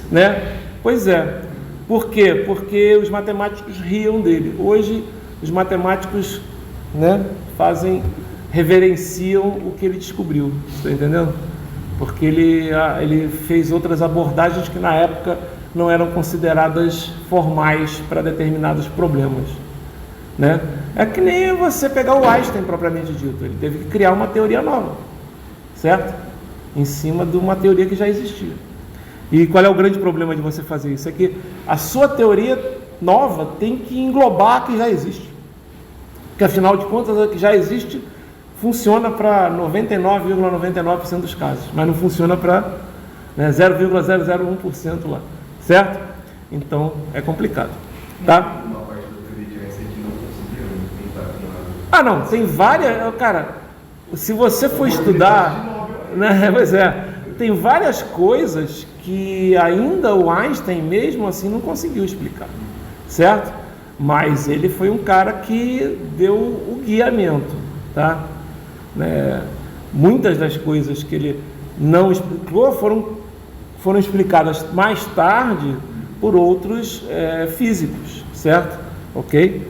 né? Pois é. Por quê? Porque os matemáticos riam dele. Hoje os matemáticos, né, reverenciam o que ele descobriu. Está entendendo? Porque ele fez outras abordagens que na época não eram consideradas formais para determinados problemas, né? É que nem você pegar o Einstein propriamente dito, ele teve que criar uma teoria nova, certo? Em cima de uma teoria que já existia. E qual é o grande problema de você fazer isso? É que a sua teoria nova tem que englobar a que já existe, porque afinal de contas a que já existe funciona para 99,99% dos casos, mas não funciona para 0,001% lá. Certo? Então é complicado, tá? Uma parte da teoria que a gente não conseguiu tentar. Ah, não, tem várias, cara. Se você for estudar, né? Pois é, tem várias coisas que ainda o Einstein mesmo assim não conseguiu explicar, certo? Mas ele foi um cara que deu o guiamento, tá? Muitas das coisas que ele não explicou foram explicadas mais tarde por outros físicos, certo? Ok?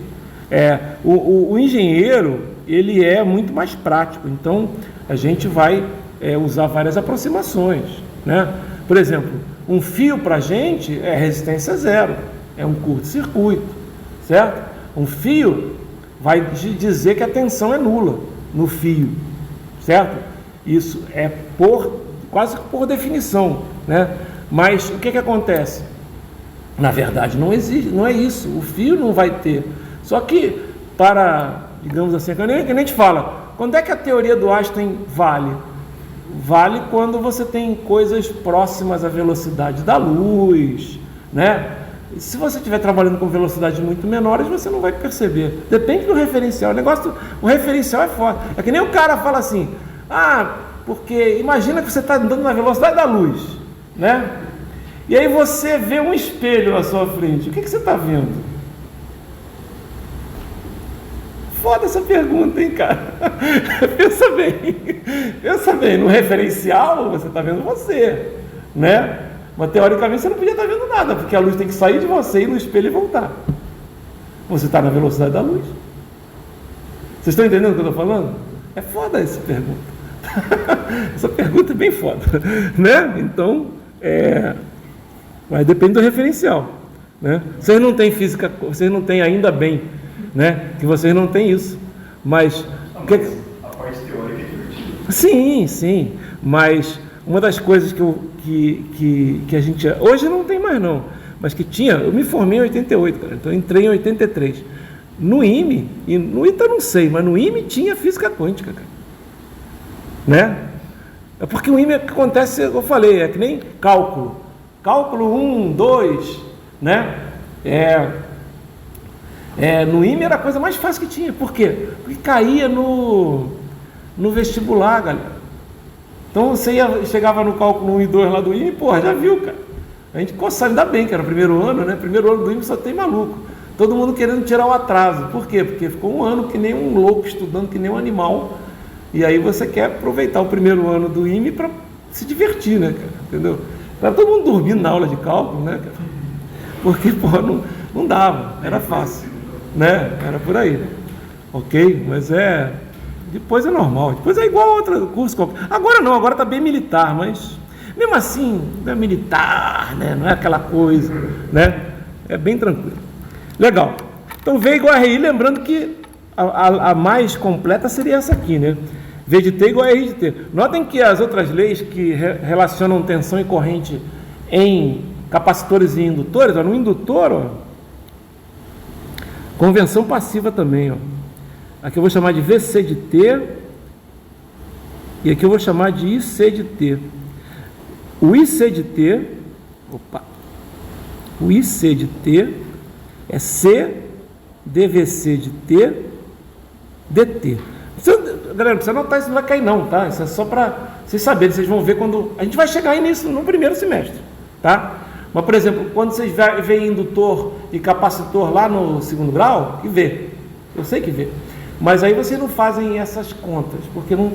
O engenheiro, ele é muito mais prático, então a gente vai usar várias aproximações, né? Por exemplo, um fio para a gente é resistência zero, é um curto-circuito, certo? Um fio vai dizer que a tensão é nula no fio, certo? Isso é quase por definição, né? Mas o que acontece? Na verdade não existe, não é isso, o fio não vai ter. Só que digamos assim, que nem a gente fala, quando é que a teoria do Einstein vale? Vale quando você tem coisas próximas à velocidade da luz, né? Se você estiver trabalhando com velocidades muito menores, você não vai perceber. Depende do referencial. O referencial é foda. É que nem o cara fala assim, porque imagina que você está andando na velocidade da luz, né? E aí você vê um espelho na sua frente. O que você está vendo? Foda essa pergunta, hein, cara? Pensa bem. No referencial, você está vendo você, né? Mas teoricamente você não podia estar vendo nada, porque a luz tem que sair de você, ir no espelho e voltar. Você está na velocidade da luz. Vocês estão entendendo o que eu estou falando? É foda essa pergunta. Essa pergunta é bem foda, né? Então, mas depende do referencial, né? Vocês não têm física, vocês não têm, ainda bem, né? Que vocês não têm isso. Mas a parte teórica é divertida. Sim. Mas uma das coisas que a gente... Hoje não tem mais não, mas que tinha... Eu me formei em 88, cara, então eu entrei em 83. No IME, e no ITA eu não sei, mas no IME tinha física quântica, cara. Né? É porque o IME, o que acontece, eu falei, é que nem cálculo. Cálculo 1, 2, né? No IME era a coisa mais fácil que tinha. Por quê? Porque caía no vestibular, galera. Então você chegava no cálculo 1 e 2 lá do IME, porra, já viu, cara. A gente coçava, ainda bem que era o primeiro ano, né? Primeiro ano do IME só tem maluco. Todo mundo querendo tirar o atraso. Por quê? Porque ficou um ano que nem um louco, estudando que nem um animal. E aí você quer aproveitar o primeiro ano do IME para se divertir, né, cara? Entendeu? Para todo mundo dormindo na aula de cálculo, né, cara? Porque, porra, não dava, era fácil, né? Era por aí, ok? Mas depois é normal, depois é igual a outro curso qualquer. Agora não, agora tá bem militar, mas mesmo assim, não é militar, né? Não é aquela coisa, né? É bem tranquilo. Legal. Então V igual a RI, lembrando que a mais completa seria essa aqui, né? V de T igual a R de T. Notem que as outras leis que relacionam tensão e corrente em capacitores e indutores, ó, no indutor, ó, convenção passiva também, ó. Aqui eu vou chamar de VC de T e aqui eu vou chamar de IC de T. O IC de T, o IC de T é C DVC de T DT. Galera, não precisa anotar, isso não vai cair não, tá? Isso é só para vocês saberem, vocês vão ver quando... A gente vai chegar aí nisso no primeiro semestre, tá? Mas, por exemplo, quando vocês veem indutor e capacitor lá no segundo grau, que vê. Eu sei que vê. Mas aí vocês não fazem essas contas, porque não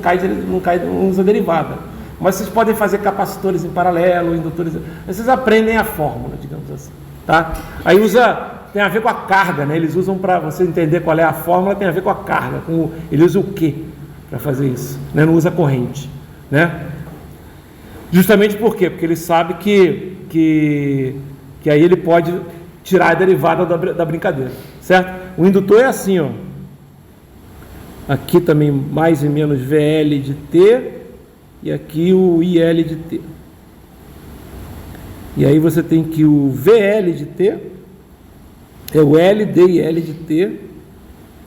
usa derivada. Mas vocês podem fazer capacitores em paralelo, indutores... Vocês aprendem a fórmula, digamos assim, tá? Aí tem a ver com a carga, né? Eles usam para você entender qual é a fórmula, tem a ver com a carga. Ele usa o quê para fazer isso? Né? Não usa corrente, né? Justamente por quê? Porque ele sabe que aí ele pode tirar a derivada da brincadeira, certo? O indutor é assim, ó. Aqui também mais e menos VL de T e aqui o IL de T. E aí você tem que o VL de T é o L, D e L de T,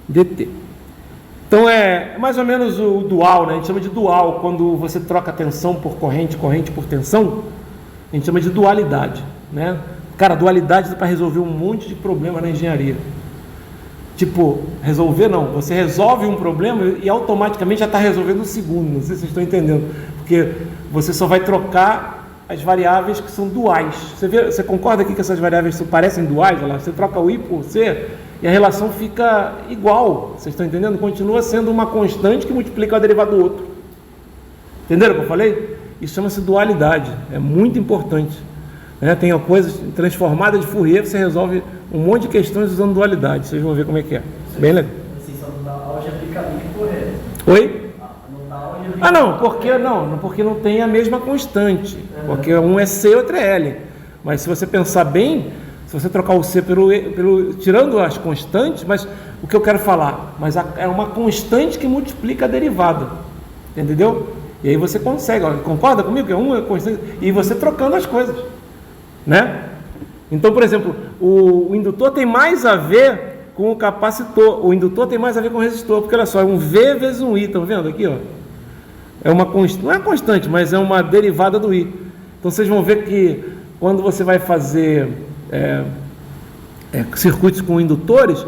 DT. Então é mais ou menos o dual, né? A gente chama de dual, quando você troca tensão por corrente, corrente por tensão, a gente chama de dualidade, né? Cara, dualidade é para resolver um monte de problema na engenharia. Tipo, resolver não, você resolve um problema e automaticamente já está resolvendo o segundo, não sei se vocês estão entendendo, porque você só vai trocar as variáveis que são duais. Você concorda aqui que essas variáveis parecem duais? Olha lá, você troca o I por C e a relação fica igual. Vocês estão entendendo? Continua sendo uma constante que multiplica a derivada do outro. Entenderam o que eu falei? Isso chama-se dualidade. É muito importante. Né? Tem coisas transformadas de Fourier, você resolve um monte de questões usando dualidade. Vocês vão ver como é que é. Bem legal. Assim, só não dá álgebra aplicadinha correta. Oi? Não, porque não tem a mesma constante, porque um é C e outro é L. Mas se você pensar bem, se você trocar o C tirando as constantes, mas o que eu quero falar, mas é uma constante que multiplica a derivada, entendeu? E aí você consegue, ó, concorda comigo que é constante, e você trocando as coisas, né? Então, por exemplo, o indutor tem mais a ver com o capacitor, o indutor tem mais a ver com o resistor, porque olha só, é um V vezes um I, estão vendo aqui, ó? Não é constante, mas é uma derivada do I. Então vocês vão ver que quando você vai fazer circuitos com indutores,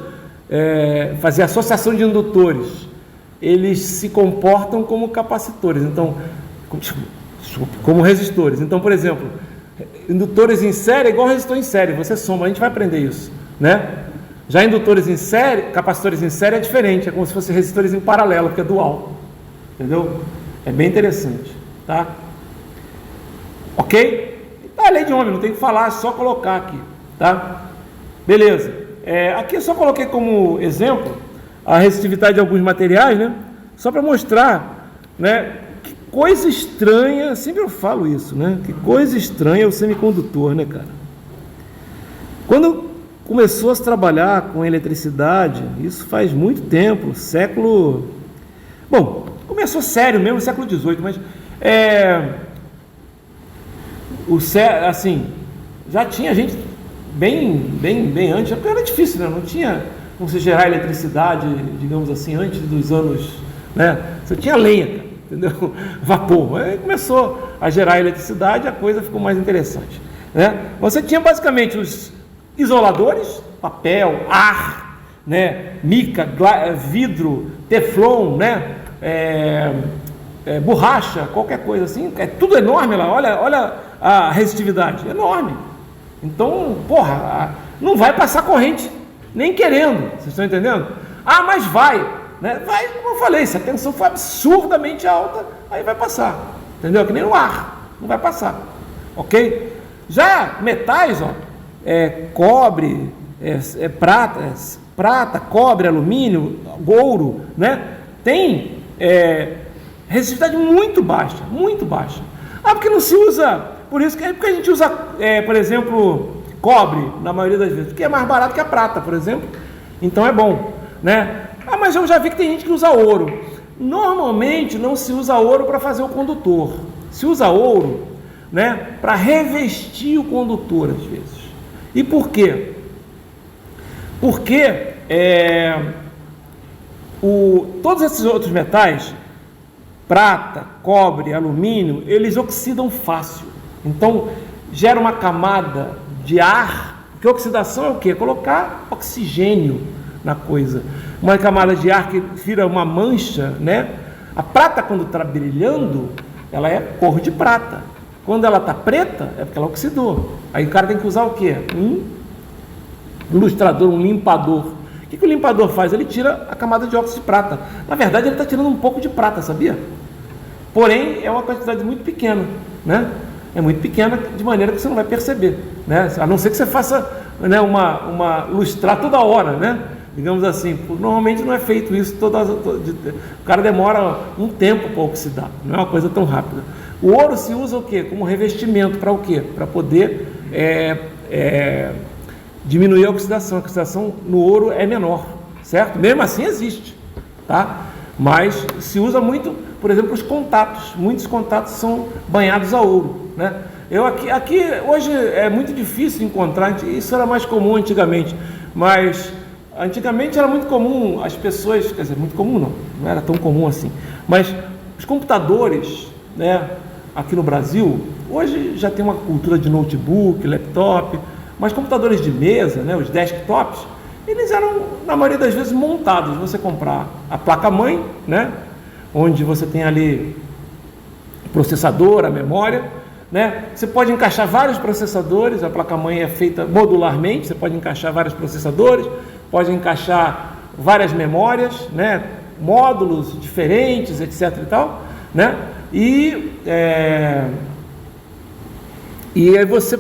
fazer associação de indutores, eles se comportam como capacitores, então, como resistores. Então, por exemplo, indutores em série é igual resistor em série, você soma, a gente vai aprender isso, né? Já indutores em série, capacitores em série é diferente, é como se fossem resistores em paralelo, que é dual, entendeu? É bem interessante, tá? Ok? Tá a lei de Ohm, não tem que falar, é só colocar aqui, tá? Beleza. Aqui eu só coloquei como exemplo a resistividade de alguns materiais, né? Só para mostrar, né? Que coisa estranha, sempre eu falo isso, né? Que coisa estranha é o semicondutor, né, cara? Quando começou a se trabalhar com eletricidade, isso faz muito tempo, século... Bom, começou sério mesmo no século XVIII, mas Assim, já tinha gente bem antes, porque era difícil, né? Não tinha como se gerar eletricidade, digamos assim, antes dos anos, né? Você tinha lenha, cara, entendeu? Vapor. Aí começou a gerar eletricidade, a coisa ficou mais interessante, né? Você tinha basicamente os isoladores, papel, ar, né? Mica, vidro, teflon, né? Borracha, qualquer coisa assim, é tudo enorme lá, olha a resistividade, enorme. Então, porra, não vai passar corrente, nem querendo, vocês estão entendendo? Ah, mas vai, né? Vai, como eu falei, se a tensão for absurdamente alta, aí vai passar, entendeu? Que nem no ar, não vai passar, ok? Já metais, ó, cobre, prata, cobre, alumínio, ouro, né? Tem resistividade muito baixa, muito baixa. Ah, porque não se usa, por isso que a gente usa, por exemplo, cobre, na maioria das vezes, porque é mais barato que a prata, por exemplo, então é bom, né? Ah, mas eu já vi que tem gente que usa ouro. Normalmente não se usa ouro para fazer o condutor, se usa ouro, né, para revestir o condutor às vezes. E por quê? Porque todos esses outros metais, prata, cobre, alumínio, eles oxidam fácil. Então, gera uma camada de ar, porque oxidação é o quê? Colocar oxigênio na coisa. Uma camada de ar que vira uma mancha, né? A prata, quando está brilhando, ela é cor de prata. Quando ela está preta, é porque ela oxidou. Aí o cara tem que usar o quê? Um ilustrador, um limpador. O que o limpador faz? Ele tira a camada de óxido de prata. Na verdade, ele está tirando um pouco de prata, sabia? Porém, é uma quantidade muito pequena, né? É muito pequena, de maneira que você não vai perceber, né? A não ser que você faça, né, uma lustrar toda hora, né? Digamos assim, normalmente não é feito isso, o cara demora um tempo para oxidar, não é uma coisa tão rápida. O ouro se usa o quê? Como revestimento, para o quê? Para poder diminuir a oxidação. A oxidação no ouro é menor, certo? Mesmo assim existe, tá? Mas se usa muito, por exemplo, os contatos. Muitos contatos são banhados a ouro, né? Aqui hoje é muito difícil encontrar, isso era mais comum antigamente, mas antigamente era muito comum as pessoas, quer dizer, muito comum não era tão comum assim, mas os computadores, né, aqui no Brasil, hoje já tem uma cultura de notebook, laptop, mas computadores de mesa, né, os desktops, eles eram, na maioria das vezes, montados. Você comprar a placa-mãe, né, onde você tem ali o processador, a memória, né, você pode encaixar vários processadores, a placa-mãe é feita modularmente, você pode encaixar vários processadores, pode encaixar várias memórias, né, módulos diferentes, etc. e tal, né, e aí você,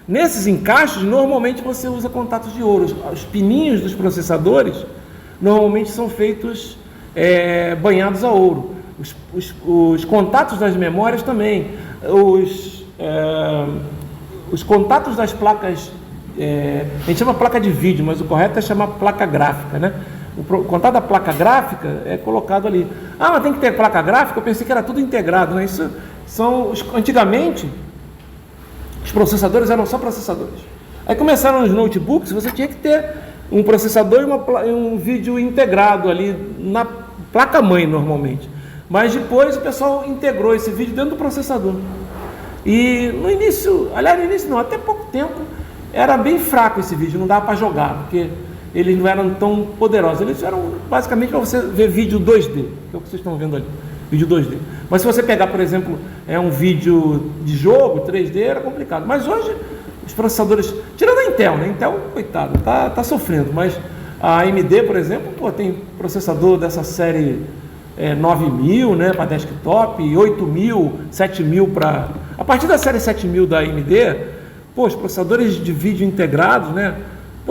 nesses encaixes, normalmente você usa contatos de ouro. Os pininhos dos processadores normalmente são feitos banhados a ouro. Os contatos das memórias também. Os contatos das placas, a gente chama placa de vídeo, mas o correto é chamar placa gráfica, né? O contato da placa gráfica é colocado ali. Ah, mas tem que ter placa gráfica? Eu pensei que era tudo integrado, né? Isso são, antigamente, os processadores eram só processadores. Aí começaram os notebooks, você tinha que ter um processador e um vídeo integrado ali na placa-mãe normalmente. Mas depois o pessoal integrou esse vídeo dentro do processador. E no início não, até pouco tempo, era bem fraco esse vídeo, não dava para jogar, porque eles não eram tão poderosos. Eles eram basicamente para você ver vídeo 2D, que é o que vocês estão vendo ali, vídeo 2D. Mas se você pegar, por exemplo, um vídeo de jogo 3D, era complicado. Mas hoje, os processadores, tirando a Intel, né? Intel, coitado, tá sofrendo, mas a AMD, por exemplo, tem processador dessa série 9000, né, para desktop, 8000, 7000 para... A partir da série 7000 da AMD, os processadores de vídeo integrados, né,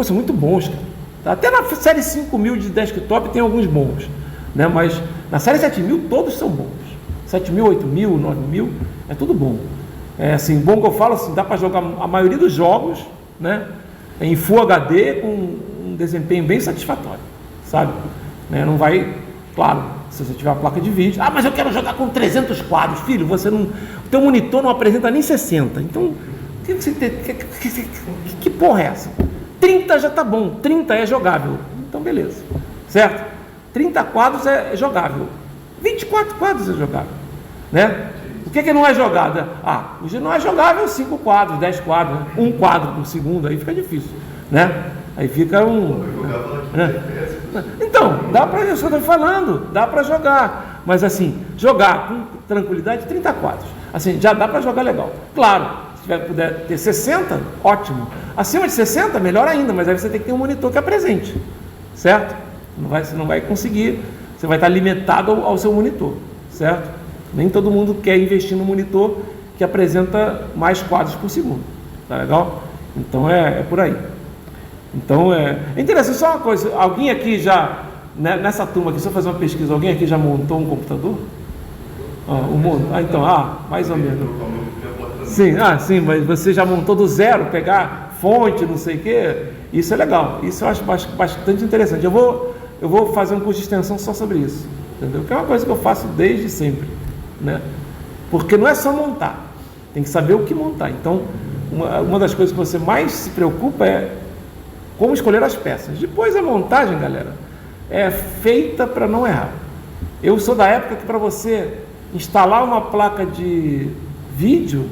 são muito bons, cara. Até na série 5000 de desktop tem alguns bons, né, mas na série 7000 todos são bons. 7000, 8000, 9000, é tudo bom. Assim, bom que eu falo, assim, dá para jogar a maioria dos jogos, né, em Full HD com um desempenho bem satisfatório, sabe? Não vai, claro, se você tiver uma placa de vídeo. Ah, mas eu quero jogar com 300 quadros. Filho, o teu monitor não apresenta nem 60. Então, que porra é essa? 30 já tá bom, 30 é jogável. Então, beleza. Certo? 30 quadros é jogável. 24 quadros é jogável. Né? O que não é jogado? Hoje não é jogável 5 quadros, 10 quadros, né? 1 quadro por segundo, aí fica difícil. Né? Aí fica Então, dá para isso que eu estou falando, dá para jogar. Mas assim, jogar com tranquilidade 30 quadros. Assim, já dá para jogar legal. Claro, se puder ter 60, ótimo. Acima de 60, melhor ainda, mas aí você tem que ter um monitor que apresente. Certo? Você não vai conseguir, você vai estar limitado ao seu monitor. Certo? Nem todo mundo quer investir no monitor que apresenta mais quadros por segundo. Tá legal? Então é por aí. Então é interessante, só uma coisa, alguém aqui já, né, nessa turma aqui, se eu fazer uma pesquisa, alguém aqui já montou um computador? Mais ou menos. Sim, mas você já montou do zero, pegar fonte, não sei o que, isso é legal, isso eu acho bastante interessante. Eu vou fazer um curso de extensão só sobre isso, entendeu? Que é uma coisa que eu faço desde sempre, né? Porque não é só montar, tem que saber o que montar. Então, uma das coisas que você mais se preocupa é como escolher as peças. Depois a montagem, galera, é feita para não errar. Eu sou da época que para você instalar uma placa de vídeo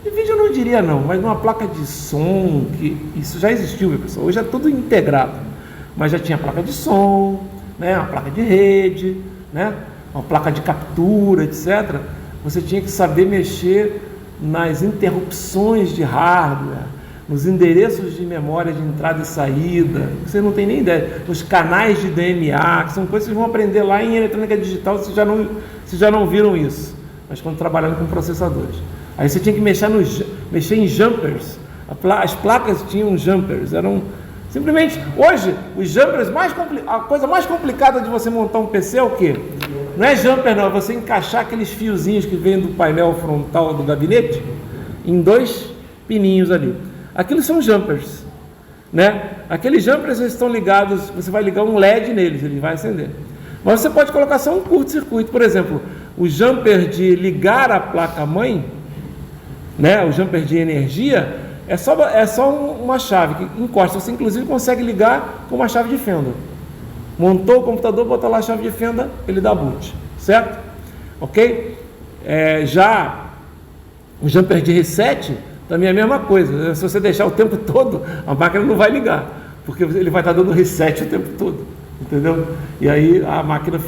eu não diria não, mas uma placa de som, que isso já existiu, meu pessoal, hoje é tudo integrado, mas já tinha placa de som, né, uma placa de rede, né, uma placa de captura, etc. Você tinha que saber mexer nas interrupções de hardware, nos endereços de memória de entrada e saída, você não tem nem ideia, nos canais de DMA, que são coisas que vocês vão aprender lá em eletrônica digital, vocês já não viram isso, mas quando trabalhando com processadores. Aí você tinha que mexer em jumpers, as placas tinham jumpers, eram simplesmente, hoje, os jumpers, a coisa mais complicada de você montar um PC é o quê? Não é jumper não, é você encaixar aqueles fiozinhos que vêm do painel frontal do gabinete, em 2 pininhos ali. Aquilo são jumpers, né? Aqueles jumpers estão ligados, você vai ligar um LED neles, ele vai acender. Mas você pode colocar só um curto-circuito, por exemplo, o jumper de ligar a placa-mãe, né? O jumper de energia, é só uma chave que encosta, você inclusive consegue ligar com uma chave de fenda. Montou o computador, botou lá a chave de fenda, ele dá boot, certo? Ok? Já o jumper de reset também é a mesma coisa. Se você deixar o tempo todo, a máquina não vai ligar, porque ele vai estar dando reset o tempo todo, entendeu? E aí a máquina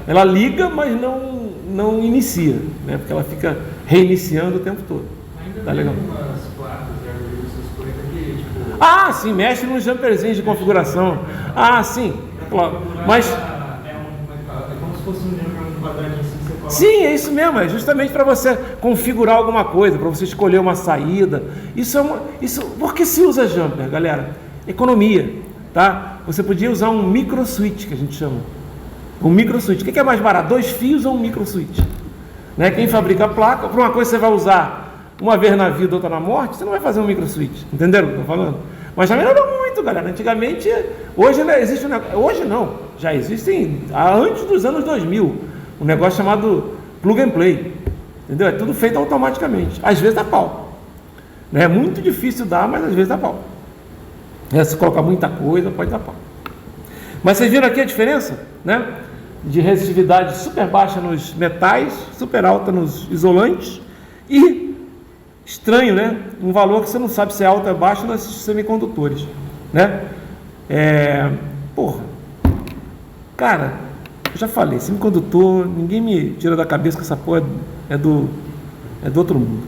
ela liga, mas não inicia, né? Porque ela fica reiniciando o tempo todo. Ainda tá legal. Umas placas, essas coisas aqui, tipo... sim, mexe nos jumperzinhos de configuração. Sim, claro. Mas é como se fosse um quadradinho assim que você coloca. sim, é isso mesmo, é justamente para você configurar alguma coisa, para você escolher uma saída. Por que se usa jumper, galera? Economia, tá? Você podia usar um micro switch, que a gente chama. Um micro switch. O que é mais barato? 2 fios ou um micro switch? Né? Quem fabrica a placa, para uma coisa você vai usar uma vez na vida, outra na morte, você não vai fazer um micro switch. Entenderam o que eu estou falando? Mas já melhorou muito, galera. Antigamente, hoje existe hoje não, já existem antes dos anos 2000, um negócio chamado plug and play, entendeu? É tudo feito automaticamente, às vezes dá pau, né? É muito difícil dar, mas às vezes dá pau, se colocar muita coisa, pode dar pau. Mas vocês viram aqui a diferença, né? De resistividade super baixa nos metais, super alta nos isolantes e estranho, né? Um valor que você não sabe se é alto ou é baixo nos semicondutores, né? Cara, eu já falei, semicondutor, ninguém me tira da cabeça que essa porra é do outro mundo.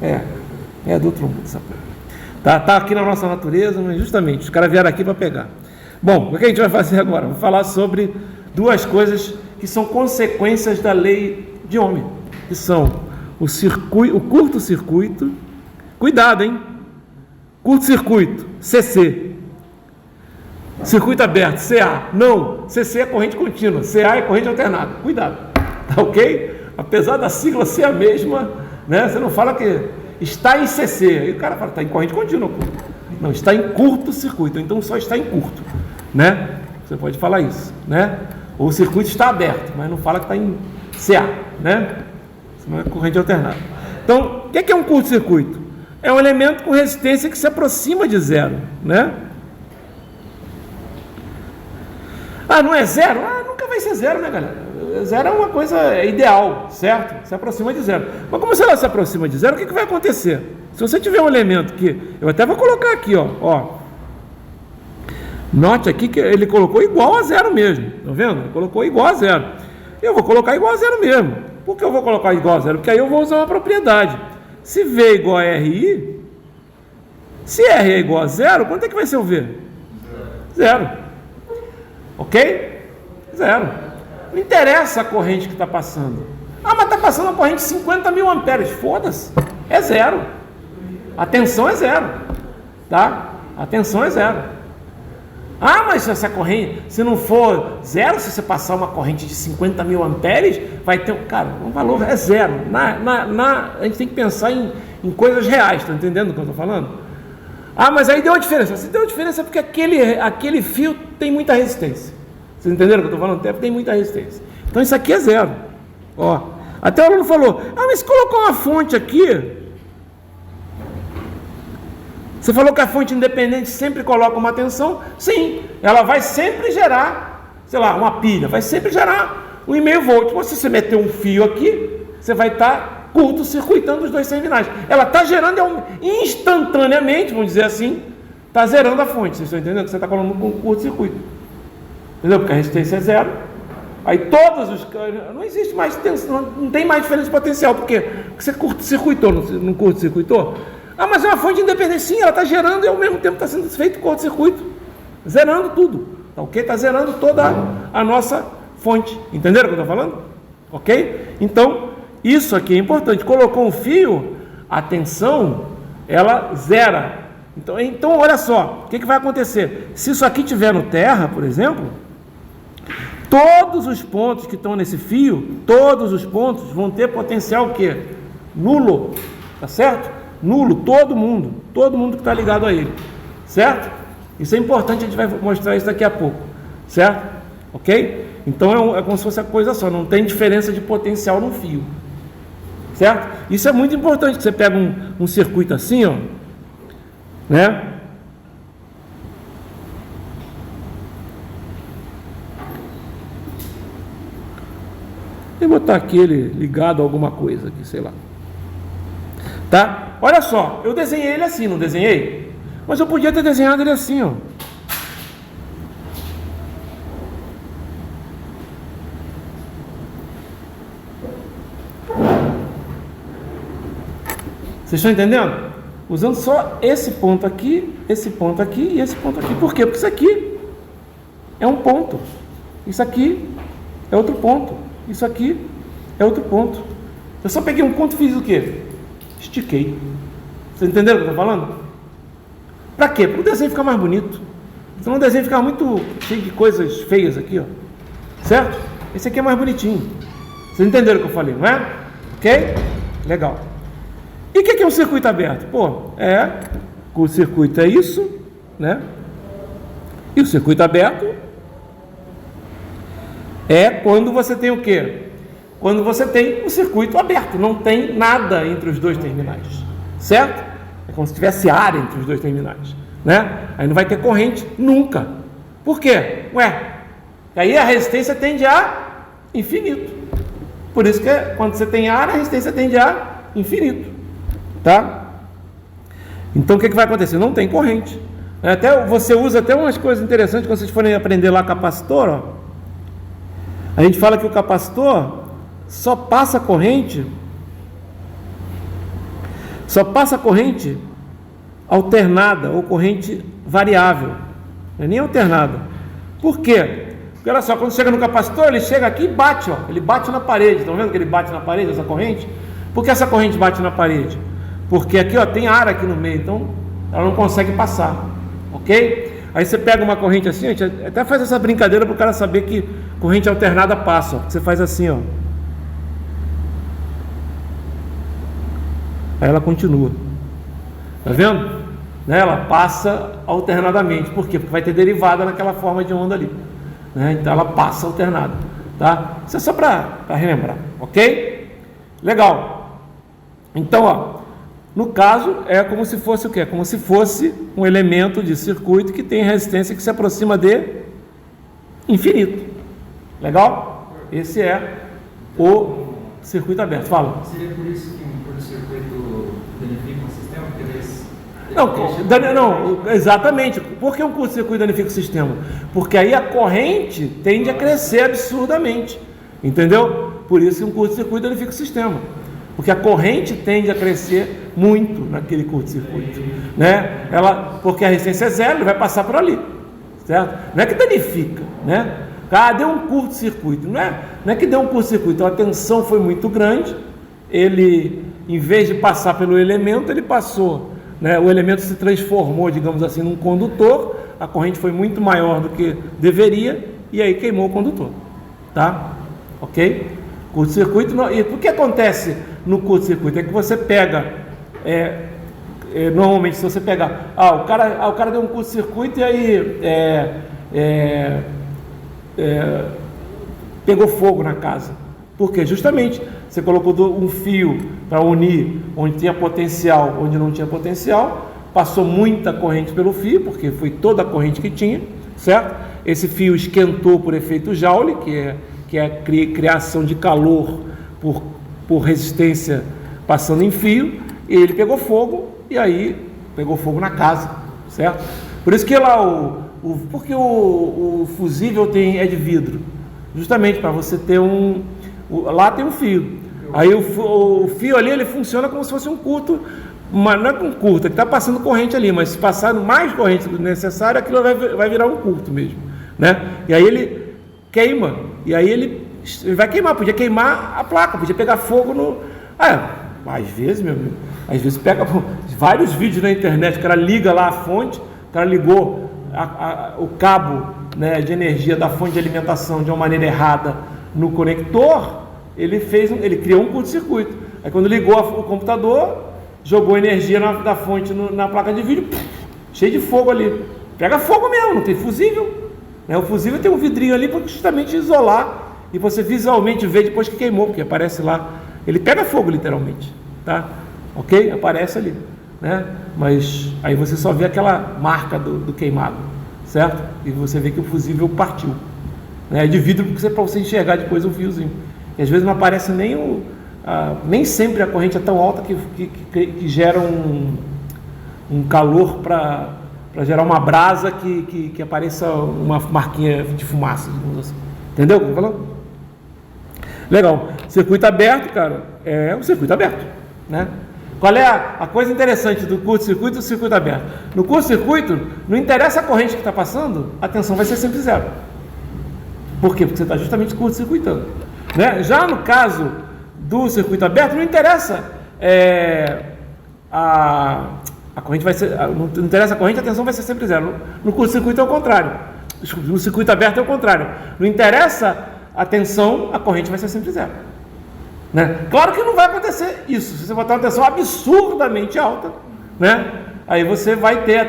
É do outro mundo essa porra. Tá aqui na nossa natureza, mas justamente, os caras vieram aqui para pegar. Bom, o que a gente vai fazer agora? Vou falar sobre 2 coisas que são consequências da lei de Ohm, que são o curto-circuito, cuidado, hein? Curto-circuito, CC. Circuito aberto, CA. Não, CC é corrente contínua, CA é corrente alternada. Cuidado, tá ok? Apesar da sigla ser a mesma, né? Você não fala que está em CC, aí o cara fala, está em corrente contínua. Não, está em curto-circuito, então só está em curto, né? Você pode falar isso, né? Ou o circuito está aberto, mas não fala que está em CA, né? Isso não é corrente alternada. Então, o que é um curto-circuito? É um elemento com resistência que se aproxima de zero, né? Ah, não é zero? Ah, nunca vai ser zero, né, galera? Zero é uma coisa ideal, certo? Se aproxima de zero. Mas como se ela se aproxima de zero, o que vai acontecer? Se você tiver um elemento que... Eu até vou colocar aqui, ó. Note aqui que ele colocou igual a zero mesmo. Tá vendo? Ele colocou igual a zero. Eu vou colocar igual a zero mesmo. Por que eu vou colocar igual a zero? Porque aí eu vou usar uma propriedade. Se V é igual a RI, se R é igual a zero, quanto é que vai ser o V? Zero. Ok? Zero. Não interessa a corrente que está passando. Ah, mas está passando uma corrente de 50 mil amperes. Foda-se. É zero. A tensão é zero. Tá? A tensão é zero. Ah, mas essa corrente, se não for zero, se você passar uma corrente de 50 mil amperes, vai ter um... Cara, o valor é zero. A gente tem que pensar em coisas reais. Está entendendo o que eu estou falando? Ah, mas aí deu a diferença. Se deu a diferença é porque aquele fio tem muita resistência. Vocês entenderam o que eu estou falando? Tem muita resistência. Então isso aqui é zero. Ó. Até o aluno falou, ah, mas se colocar uma fonte aqui, você falou que a fonte independente sempre coloca uma tensão? Sim, ela vai sempre gerar, sei lá, uma pilha, vai sempre gerar 1,5 volt. Se você meter um fio aqui, você vai estar curto-circuitando os dois terminais. Ela está gerando instantaneamente, vamos dizer assim, está zerando a fonte. Vocês estão entendendo que você está colocando um curto-circuito? Entendeu? Porque a resistência é zero. Aí todos os... Não existe mais tensão, não tem mais diferença de potencial. Por quê? Porque você curto-circuitou, não curto-circuitou? Ah, mas é uma fonte independente. Sim, ela está gerando e ao mesmo tempo está sendo feito curto-circuito. Zerando tudo. Tá ok? Está zerando toda a nossa fonte. Entenderam o que eu estou falando? Ok? Então, isso aqui é importante. Colocou um fio, a tensão, ela zera. Então olha só, o que vai acontecer? Se isso aqui estiver no terra, por exemplo, todos os pontos que estão nesse fio, todos os pontos vão ter potencial o quê? Nulo, tá certo? Nulo, todo mundo que está ligado a ele, certo? Isso é importante, a gente vai mostrar isso daqui a pouco, certo? Ok? Então é como se fosse a coisa só, não tem diferença de potencial no fio, certo? Isso é muito importante, que você pega um circuito assim, ó, né? Vou botar aqui ele ligado a alguma coisa aqui, sei lá. Tá? Olha só, eu desenhei ele assim, não desenhei? Mas eu podia ter desenhado ele assim, ó. Vocês estão entendendo? Usando só esse ponto aqui e esse ponto aqui. Por quê? Porque isso aqui é um ponto. Isso aqui é outro ponto. Isso aqui é outro ponto. Eu só peguei um ponto e fiz o quê? Estiquei. Vocês entenderam o que eu estou falando? Para quê? Para o desenho ficar mais bonito. Senão o desenho ficar muito cheio de coisas feias aqui, ó. Certo? Esse aqui é mais bonitinho. Vocês entenderam o que eu falei, não é? Ok? Legal. E o que é um circuito aberto? Pô, o circuito é isso, né? E o circuito aberto é quando você tem o quê? Quando você tem um circuito aberto, não tem nada entre os dois terminais, certo? É como se tivesse área entre os dois terminais, né? Aí não vai ter corrente nunca. Por quê? Aí a resistência tende a infinito. Por isso que quando você tem área, a resistência tende a infinito. Tá? Então o que vai acontecer? Não tem corrente. Até você usa até umas coisas interessantes quando vocês forem aprender lá capacitor, ó. A gente fala que o capacitor só passa corrente alternada ou corrente variável, não é nem alternada. Por quê? Porque olha só, quando chega no capacitor, ele chega aqui e bate, ó. Ele bate na parede. Estão vendo que ele bate na parede, essa corrente? Por que essa corrente bate na parede? Porque aqui, ó, tem ar aqui no meio, então ela não consegue passar, ok? Aí você pega uma corrente assim, a gente até faz essa brincadeira para o cara saber que corrente alternada passa, ó. Você faz assim, ó. Aí ela continua, tá vendo? Né? Ela passa alternadamente, por quê? Porque vai ter derivada naquela forma de onda ali, né? Então ela passa alternada, tá? Isso é só para relembrar, ok? Legal. Então, ó, no caso é como se fosse o quê? Como se fosse um elemento de circuito que tem resistência que se aproxima de infinito. Legal? Esse é o circuito aberto. Fala. Seria por isso que um curto-circuito danifica o sistema? Não, exatamente. Por que um curto-circuito danifica o sistema? Porque aí a corrente tende a crescer absurdamente. Entendeu? Por isso que um curto-circuito danifica o sistema. Porque a corrente tende a crescer muito naquele curto-circuito, né? Porque a resistência é zero, ele vai passar por ali, certo? Não é que danifica, né? Deu um curto-circuito, não é que deu um curto-circuito, a tensão foi muito grande, ele, em vez de passar pelo elemento, ele passou, né? O elemento se transformou, digamos assim, num condutor, a corrente foi muito maior do que deveria, e aí queimou o condutor, tá? Ok? Curto-circuito, e o que acontece no curto-circuito? É que você pega, normalmente se você pegar, o cara deu um curto-circuito e aí pegou fogo na casa. Por quê? Justamente, você colocou um fio para unir onde tinha potencial, onde não tinha potencial, passou muita corrente pelo fio, porque foi toda a corrente que tinha, certo? Esse fio esquentou por efeito Joule, que é a criação de calor por resistência passando em fio, e ele pegou fogo, e aí pegou fogo na casa, certo? Por isso que lá porque o fusível é de vidro, justamente para você ter lá tem um fio, aí o fio ali ele funciona como se fosse um curto, mas não é um curto, ele está passando corrente ali, mas se passar mais corrente do necessário, aquilo vai virar um curto mesmo, né? E aí ele queima, e aí ele vai queimar, podia queimar a placa, podia pegar fogo às vezes, meu amigo, às vezes pega vários vídeos na internet, o cara liga lá a fonte, o cara ligou o cabo, né, de energia da fonte de alimentação de uma maneira errada no conector, ele criou um curto-circuito, aí quando ligou o computador, jogou energia da fonte na placa de vídeo, cheio de fogo ali, pega fogo mesmo, não tem fusível, né? O fusível tem um vidrinho ali para justamente isolar e você visualmente vê depois que queimou, porque aparece lá, ele pega fogo literalmente, tá? Ok? Aparece ali, né? Mas aí você só vê aquela marca do queimado, certo? E você vê que o fusível partiu, né? É de vidro para você enxergar depois o fiozinho, e às vezes não aparece nem sempre a corrente é tão alta que gera um calor para gerar uma brasa que apareça uma marquinha de fumaça, digamos assim. Entendeu o que eu tô falando? Legal. Circuito aberto, cara, é um circuito aberto, né? Qual é a coisa interessante do curto-circuito e do circuito aberto? No curto-circuito, não interessa a corrente que está passando, a tensão vai ser sempre zero. Por quê? Porque você está justamente curto-circuitando, né? Já no caso do circuito aberto, não interessa a corrente vai ser, não interessa a corrente, a tensão vai ser sempre zero. No curto-circuito é o contrário. No circuito aberto é o contrário. Não interessa a tensão, a corrente vai ser sempre zero, né? Claro que não vai acontecer isso. Se você botar uma tensão absurdamente alta, né? Aí você vai ter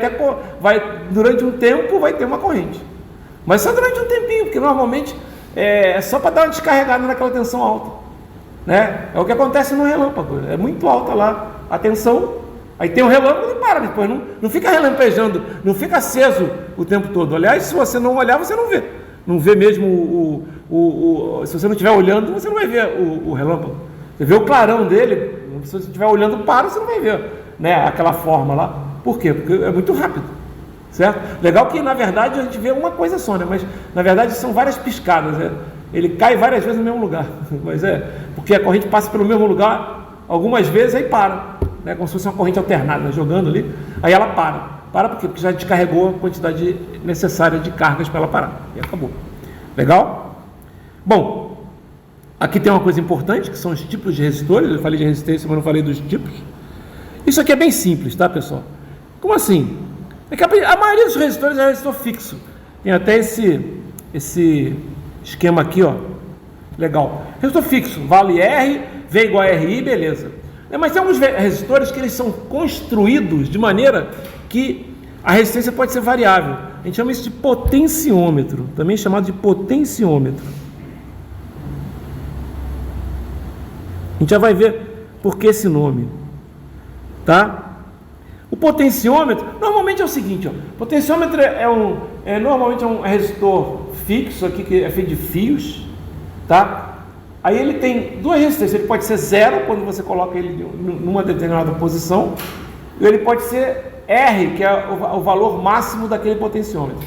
durante um tempo vai ter uma corrente. Mas só durante um tempinho, porque normalmente é só para dar uma descarregada naquela tensão alta, né? É o que acontece no relâmpago. É muito alta lá a tensão. Aí tem um relâmpago e para, depois não fica relampejando, não fica aceso o tempo todo. Aliás, se você não olhar, você não vê. Não vê mesmo se você não estiver olhando, você não vai ver o relâmpago. Você vê o clarão dele, se você estiver olhando para, você não vai ver, né, aquela forma lá. Por quê? Porque é muito rápido, certo? Legal que, na verdade, a gente vê uma coisa só, né? Mas, na verdade, são várias piscadas, né? Ele cai várias vezes no mesmo lugar, mas porque a corrente passa pelo mesmo lugar algumas vezes, aí para, né? Como se fosse uma corrente alternada, né? Jogando ali, aí ela para. Para por quê? Porque já descarregou a quantidade necessária de cargas para ela parar, e acabou. Legal? Bom, aqui tem uma coisa importante, que são os tipos de resistores. Eu falei de resistência, mas não falei dos tipos. Isso aqui é bem simples, tá, pessoal? Como assim? É que a maioria dos resistores é resistor fixo. Tem até esse esquema aqui, ó. Legal. Resistor fixo, vale R, V igual a RI, beleza. Mas tem alguns resistores que eles são construídos de maneira que a resistência pode ser variável. A gente chama isso de potenciômetro, também chamado de potenciômetro. A gente já vai ver por que esse nome, tá? O potenciômetro, normalmente é o seguinte, ó, potenciômetro normalmente é um resistor fixo aqui, que é feito de fios, tá? Aí ele tem duas resistências, ele pode ser zero, quando você coloca ele numa determinada posição, e ele pode ser R, que é o valor máximo daquele potenciômetro.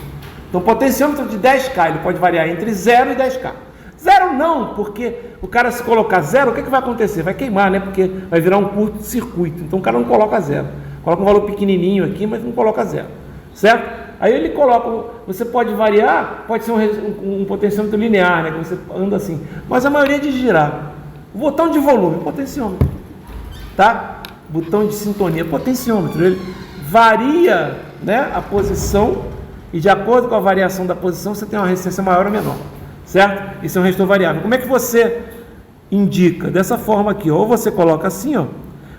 Então, potenciômetro de 10K, ele pode variar entre 0 e 10K. Zero não, porque o cara, se colocar zero, o que vai acontecer? Vai queimar, né? Porque vai virar um curto-circuito. Então o cara não coloca zero. Coloca um valor pequenininho aqui, mas não coloca zero. Certo? Aí ele coloca, você pode variar, pode ser um potenciômetro linear, né? Que você anda assim. Mas a maioria é de girar. O botão de volume, potenciômetro. Tá? Botão de sintonia, potenciômetro. Ele varia, né, a posição, e de acordo com a variação da posição, você tem uma resistência maior ou menor. Certo? Isso é um resistor variável. Como é que você indica? Dessa forma aqui, ou você coloca assim, ó.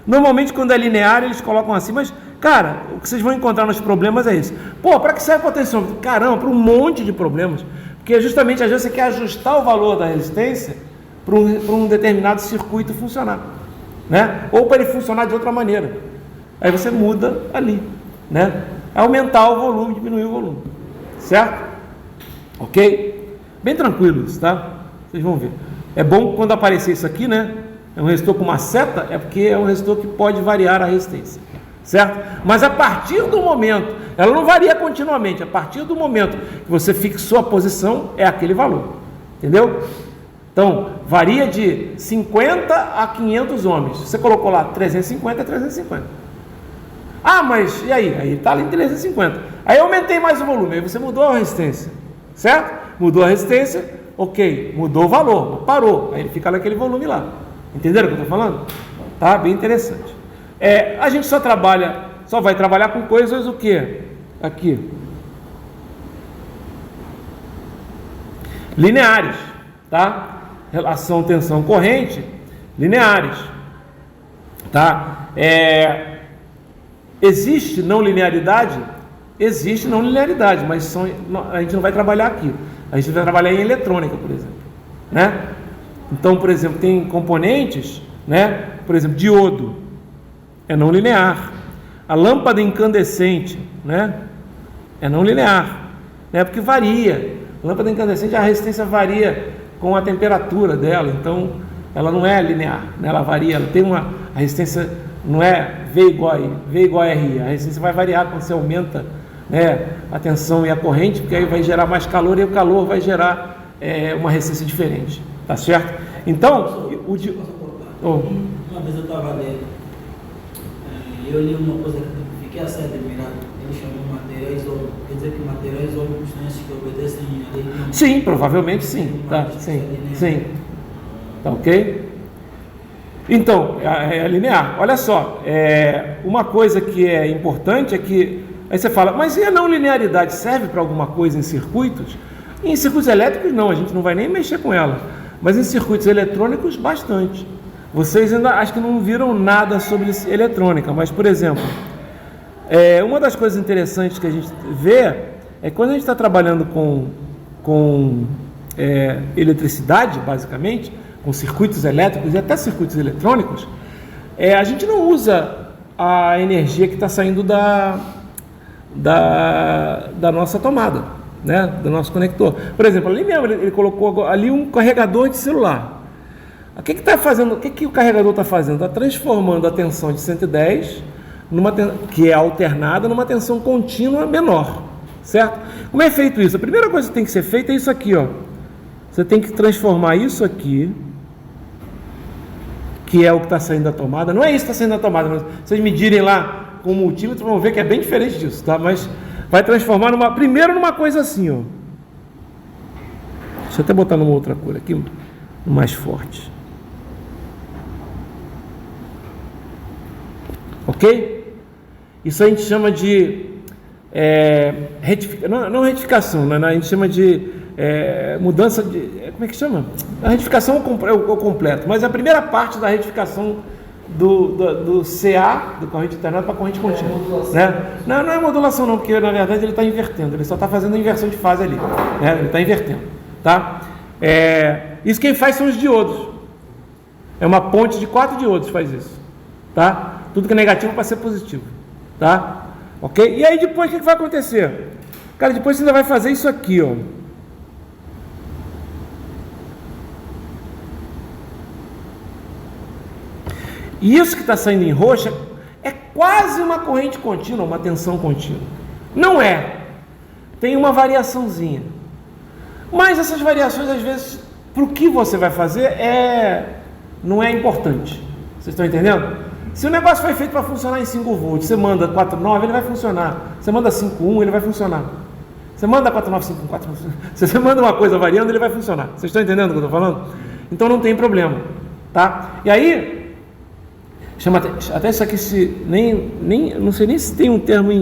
Normalmente quando é linear eles colocam assim, mas, cara, o que vocês vão encontrar nos problemas é isso. Pô, para que serve o potenciômetro? Caramba, para um monte de problemas. Porque justamente às vezes você quer ajustar o valor da resistência para um determinado circuito funcionar, né? Ou para ele funcionar de outra maneira. Aí você muda ali, né? Aumentar o volume, diminuir o volume. Certo? Ok? Bem tranquilo isso, tá? Vocês vão ver. É bom quando aparecer isso aqui, né? É um resistor com uma seta, é porque é um resistor que pode variar a resistência, certo? Mas a partir do momento, ela não varia continuamente, a partir do momento que você fixou a posição, é aquele valor, entendeu? Então, varia de 50 a 500 ohms. Você colocou lá 350 a 350. Ah, mas e aí? Aí está ali em 350. Aí eu aumentei mais o volume, aí você mudou a resistência, certo? Mudou a resistência, ok, mudou o valor, parou, aí ele fica naquele volume lá. Entenderam o que eu estou falando? Tá? Bem interessante. A gente só vai trabalhar com coisas o quê? Aqui. Lineares, tá? Relação tensão-corrente, lineares, tá? Existe não linearidade? Existe não linearidade, mas a gente não vai trabalhar aqui. A gente vai trabalhar em eletrônica, por exemplo, né? Então, por exemplo, tem componentes, né? Por exemplo, diodo é não linear. A lâmpada incandescente, né? É não linear, né? Porque varia. A lâmpada incandescente, a resistência varia com a temperatura dela, então ela não é linear, né? Ela varia, ela tem a resistência não é V igual a RI. A resistência vai variar quando você aumenta, né, a tensão e a corrente, porque aí vai gerar mais calor e o calor vai gerar uma resistência diferente, tá certo? Então, uma vez eu estava lendo, eu li uma coisa que fiquei assim admirado, ele chamou materiais ômicos, quer dizer que materiais ômicos têm que obedecem a lei de... Sim, provavelmente sim, tá, sim, tá ok? Então, é linear. Olha só, uma coisa que é importante é que, aí você fala, mas e a não linearidade serve para alguma coisa em circuitos? Em circuitos elétricos não, a gente não vai nem mexer com ela, mas em circuitos eletrônicos bastante. Vocês ainda acho que não viram nada sobre eletrônica, mas, por exemplo, uma das coisas interessantes que a gente vê é quando a gente está trabalhando com eletricidade, basicamente, com circuitos elétricos e até circuitos eletrônicos, a gente não usa a energia que está saindo da nossa tomada, né, do nosso conector. Por exemplo, ali mesmo ele colocou ali um carregador de celular. O que está fazendo? O que o carregador está fazendo? Está transformando a tensão de 110, que é alternada, numa tensão contínua menor, certo? Como é feito isso? A primeira coisa que tem que ser feita é isso aqui, ó. Você tem que transformar isso aqui, que é o que está saindo da tomada. Não é isso que está saindo da tomada, mas vocês medirem lá com o multímetro, vão ver que é bem diferente disso, tá? Mas vai transformar primeiro numa coisa assim, ó. Deixa eu até botar numa outra cor aqui, mais forte. Ok? Isso a gente chama de não retificação, né? A gente chama de mudança de... Como é que chama? A retificação é o completo, mas a primeira parte da retificação do CA, do corrente alternada, para corrente contínua. Né? Não é modulação não, porque na verdade ele está invertendo, ele só está fazendo a inversão de fase ali. Né? Ele está invertendo. Tá? Isso quem faz são os diodos. É uma ponte de 4 diodos que faz isso. Tá? Tudo que é negativo para ser positivo. Tá? Ok? E aí depois o que vai acontecer? Cara, depois você ainda vai fazer isso aqui, ó. E isso que está saindo em roxa é quase uma corrente contínua, uma tensão contínua. Não é. Tem uma variaçãozinha. Mas essas variações, às vezes, para o que você vai fazer, não é importante. Vocês estão entendendo? Se o negócio foi feito para funcionar em 5 volts, você manda 4,9, ele vai funcionar. Você manda 5,1, ele vai funcionar. Você manda 4,9, 5,4, se você manda uma coisa variando, ele vai funcionar. Vocês estão entendendo o que eu estou falando? Então não tem problema. Tá? E aí... chama até isso aqui, não sei nem se tem um termo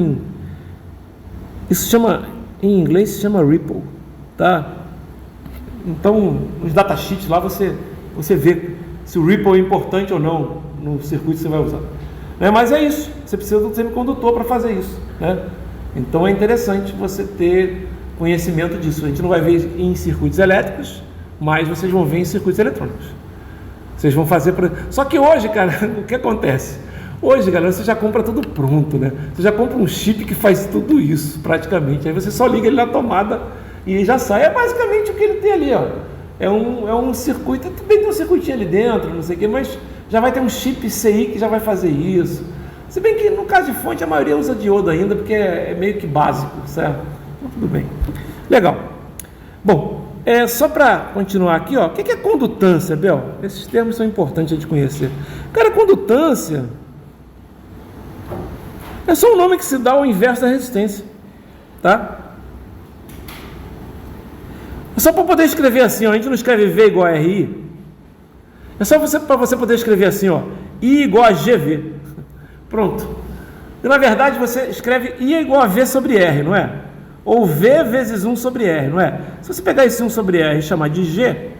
isso chama, em inglês se chama Ripple, tá? Então, nos datasheets lá você vê se o Ripple é importante ou não no circuito que você vai usar. Né? Mas é isso, você precisa do semicondutor para fazer isso. Né? Então é interessante você ter conhecimento disso. A gente não vai ver em circuitos elétricos, mas vocês vão ver em circuitos eletrônicos. Vocês vão fazer... Só que hoje, cara, o que acontece? Hoje, galera, você já compra tudo pronto, né? Você já compra um chip que faz tudo isso, praticamente. Aí você só liga ele na tomada e já sai. É basicamente o que ele tem ali, ó. É um circuito, também tem um circuitinho ali dentro, não sei o quê, mas já vai ter um chip CI que já vai fazer isso. Se bem que, no caso de fonte, a maioria usa diodo ainda, porque é meio que básico, certo? Então, tudo bem. Legal. Bom... só para continuar aqui, ó, o que é condutância, Bel? Esses termos são importantes a gente conhecer. Cara, condutância é só um nome que se dá ao inverso da resistência, tá? É só para poder escrever assim, ó, a gente não escreve V igual a RI. É só para você poder escrever assim, ó, I igual a GV. Pronto. E, na verdade, você escreve I igual a V sobre R, não é? Ou V vezes 1 sobre R, não é? Se você pegar esse 1 sobre R e chamar de G,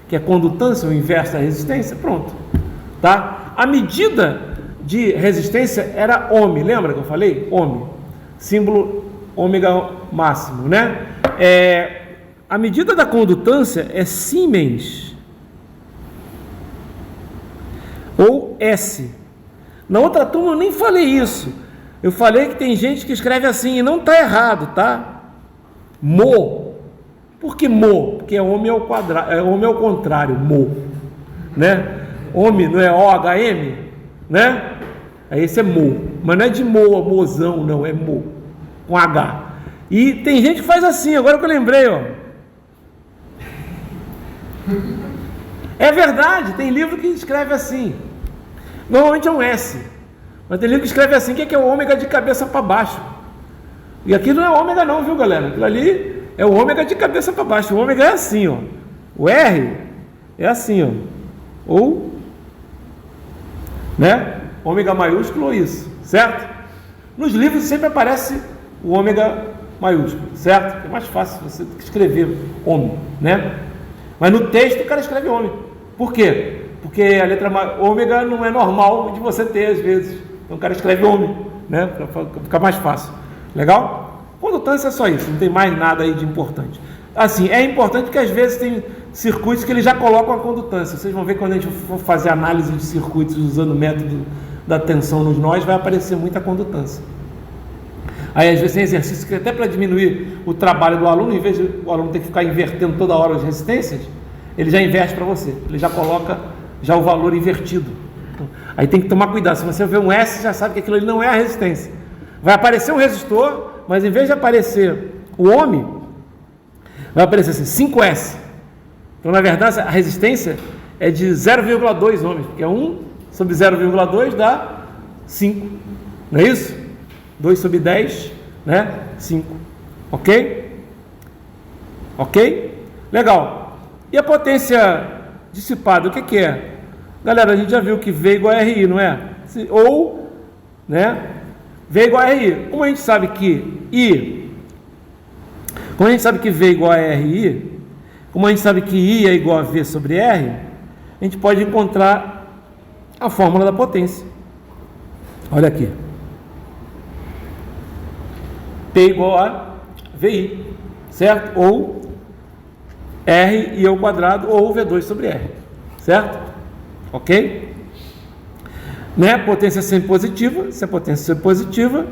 que é condutância, o inverso da resistência, pronto. Tá? A medida de resistência era Ohm, lembra que eu falei? Ohm, símbolo ômega máximo, né? A medida da condutância é Siemens, ou S. Na outra turma eu nem falei isso. Eu falei que tem gente que escreve assim e não está errado, tá? Mo. Por que mo? Porque é Ohm ao quadrado, é Ohm ao contrário, mo, né? Ohm não é OHM, né? Aí esse é mo, mas não é de mo, mozão, não, é mo, com H. E tem gente que faz assim, agora que eu lembrei, ó. É verdade, tem livro que escreve assim. Normalmente é um S, mas tem livro que escreve assim, que é o ômega de cabeça para baixo. E aqui não é ômega não, viu, galera? Aquilo ali é o ômega de cabeça para baixo. O ômega é assim, ó. O R é assim, ó. Ou, né? Ômega maiúsculo ou isso, certo? Nos livros sempre aparece o ômega maiúsculo, certo? É mais fácil você escrever Ohm, né? Mas no texto o cara escreve Ohm. Por quê? Porque a letra ômega não é normal de você ter às vezes. Então o cara escreve Ohm, né? Para ficar mais fácil. Legal? Condutância é só isso, não tem mais nada aí de importante. Assim, é importante que às vezes tem circuitos que eles já colocam a condutância. Vocês vão ver quando a gente for fazer análise de circuitos usando o método da tensão nos nós, vai aparecer muita condutância. Aí às vezes tem exercício que até para diminuir o trabalho do aluno, em vez de o aluno ter que ficar invertendo toda hora as resistências, ele já inverte para você, ele já coloca já o valor invertido. Aí tem que tomar cuidado, se você vê um S, já sabe que aquilo ali não é a resistência. Vai aparecer um resistor, mas em vez de aparecer o Ohm, vai aparecer assim, 5S. Então, na verdade, a resistência é de 0,2 ohms, porque 1 sobre 0,2 dá 5, não é isso? 2 sobre 10, né? 5. Ok? Ok? Legal. E a potência dissipada, o que é? Galera, a gente já viu que V igual a RI, não é? Ou, né? V igual a RI. Como a gente sabe que V igual a RI, como a gente sabe que I é igual a V sobre R, a gente pode encontrar a fórmula da potência. Olha aqui. P igual a VI, certo? Ou R I ao quadrado ou V2 sobre R, certo? Ok? Né? Potência sempre positiva. Se a potência sempre positiva,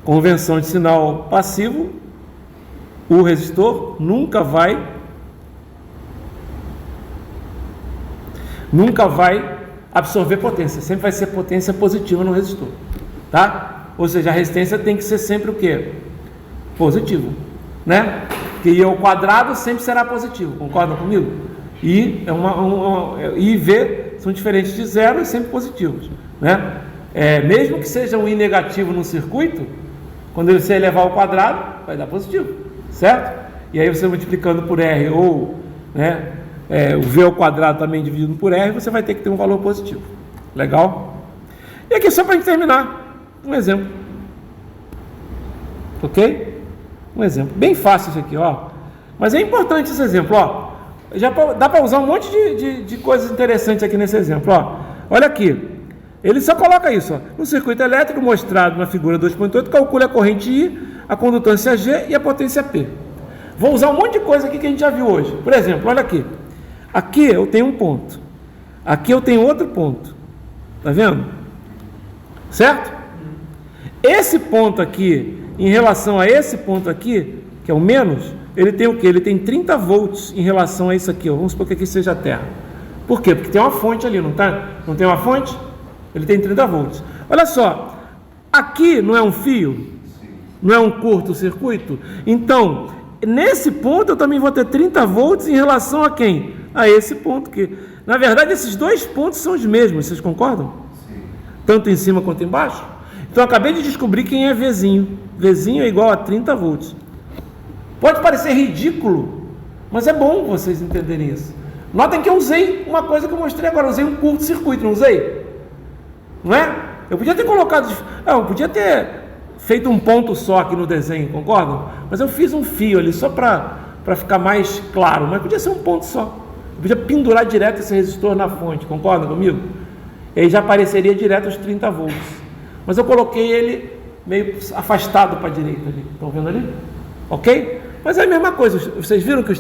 convenção de sinal passivo, o resistor nunca vai absorver potência, sempre vai ser potência positiva no resistor, tá? Ou seja, a resistência tem que ser sempre o quê? Positivo, né? Que I ao quadrado sempre será positivo, concordam comigo? I e V são diferentes de zero e sempre positivos, né? Mesmo que seja um I negativo no circuito, quando você elevar ao quadrado, vai dar positivo, certo? E aí você multiplicando por R ou, né, o V ao quadrado também dividido por R, você vai ter que ter um valor positivo. Legal? E aqui só para a gente terminar, um exemplo. Ok? Um exemplo. Bem fácil isso aqui, ó. Mas é importante esse exemplo, ó. Já dá para usar um monte de coisas interessantes aqui nesse exemplo, ó. Olha aqui. Ele só coloca isso, ó. No circuito elétrico mostrado na figura 2.8, calcule a corrente I, a condutância G e a potência P. Vou usar um monte de coisa aqui que a gente já viu hoje. Por exemplo, olha aqui. Aqui eu tenho um ponto. Aqui eu tenho outro ponto. Tá vendo? Certo? Esse ponto aqui, em relação a esse ponto aqui, que é o menos, ele tem o quê? Ele tem 30 volts em relação a isso aqui, ó. Vamos supor que aqui seja a Terra. Por quê? Porque tem uma fonte ali, não tá? Não tem uma fonte? Ele tem 30 volts. Olha só, aqui não é um fio? Não é um curto-circuito? Então, nesse ponto eu também vou ter 30 volts em relação a quem? A esse ponto aqui. Na verdade, esses dois pontos são os mesmos, vocês concordam? Sim. Tanto em cima quanto embaixo? Então, eu acabei de descobrir quem é Vzinho. Vzinho é igual a 30 volts. Pode parecer ridículo, mas é bom vocês entenderem isso. Notem que eu usei uma coisa que eu mostrei agora, eu usei um curto-circuito, não usei? Não é? Eu podia ter colocado... eu podia ter feito um ponto só aqui no desenho, concordam? Mas eu fiz um fio ali só para ficar mais claro, mas podia ser um ponto só. Eu podia pendurar direto esse resistor na fonte, concordam comigo? E aí já apareceria direto os 30 volts. Mas eu coloquei ele meio afastado para a direita ali. Estão vendo ali? Ok? Mas é a mesma coisa. Vocês viram que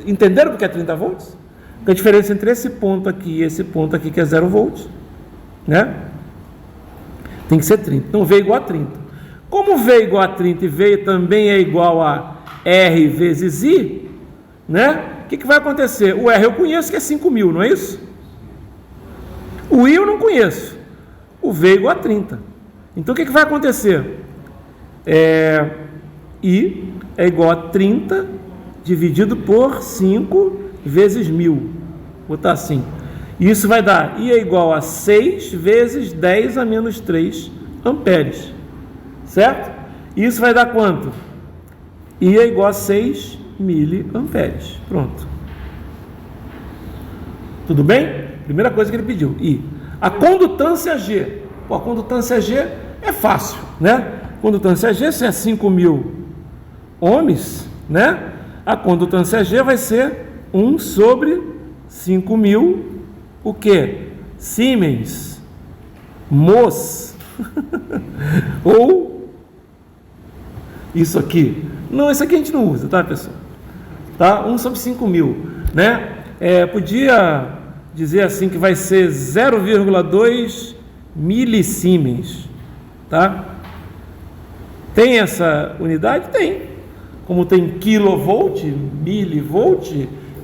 entenderam porque é 30 volts? A diferença entre esse ponto aqui e esse ponto aqui que é 0 volts, né? Tem que ser 30. Então V é igual a 30. Como V é igual a 30 e V também é igual a R vezes I, né? O que vai acontecer? O R eu conheço que é 5.000, não é isso? O I eu não conheço. O V é igual a 30. Então o que vai acontecer? I é igual a 30 dividido por 5 vezes 1.000. Vou botar assim. Isso vai dar, I é igual a 6 vezes 10 a menos 3 amperes. Certo? Isso vai dar quanto? I é igual a 6 miliamperes. Pronto. Tudo bem? Primeira coisa que ele pediu, I. A condutância G. Pô, a condutância G é fácil, né? Condutância G, se é 5.000 ohms, né? A condutância G vai ser 1 sobre 5.000, o quê? Siemens, Mos, ou isso aqui. Não, isso aqui a gente não usa, tá, pessoal? Tá? 1 sobre 5.000, né? Podia dizer assim que vai ser 0,2 milisiemens, tá? Tem essa unidade? Tem. Como tem kilovolt, milivolt,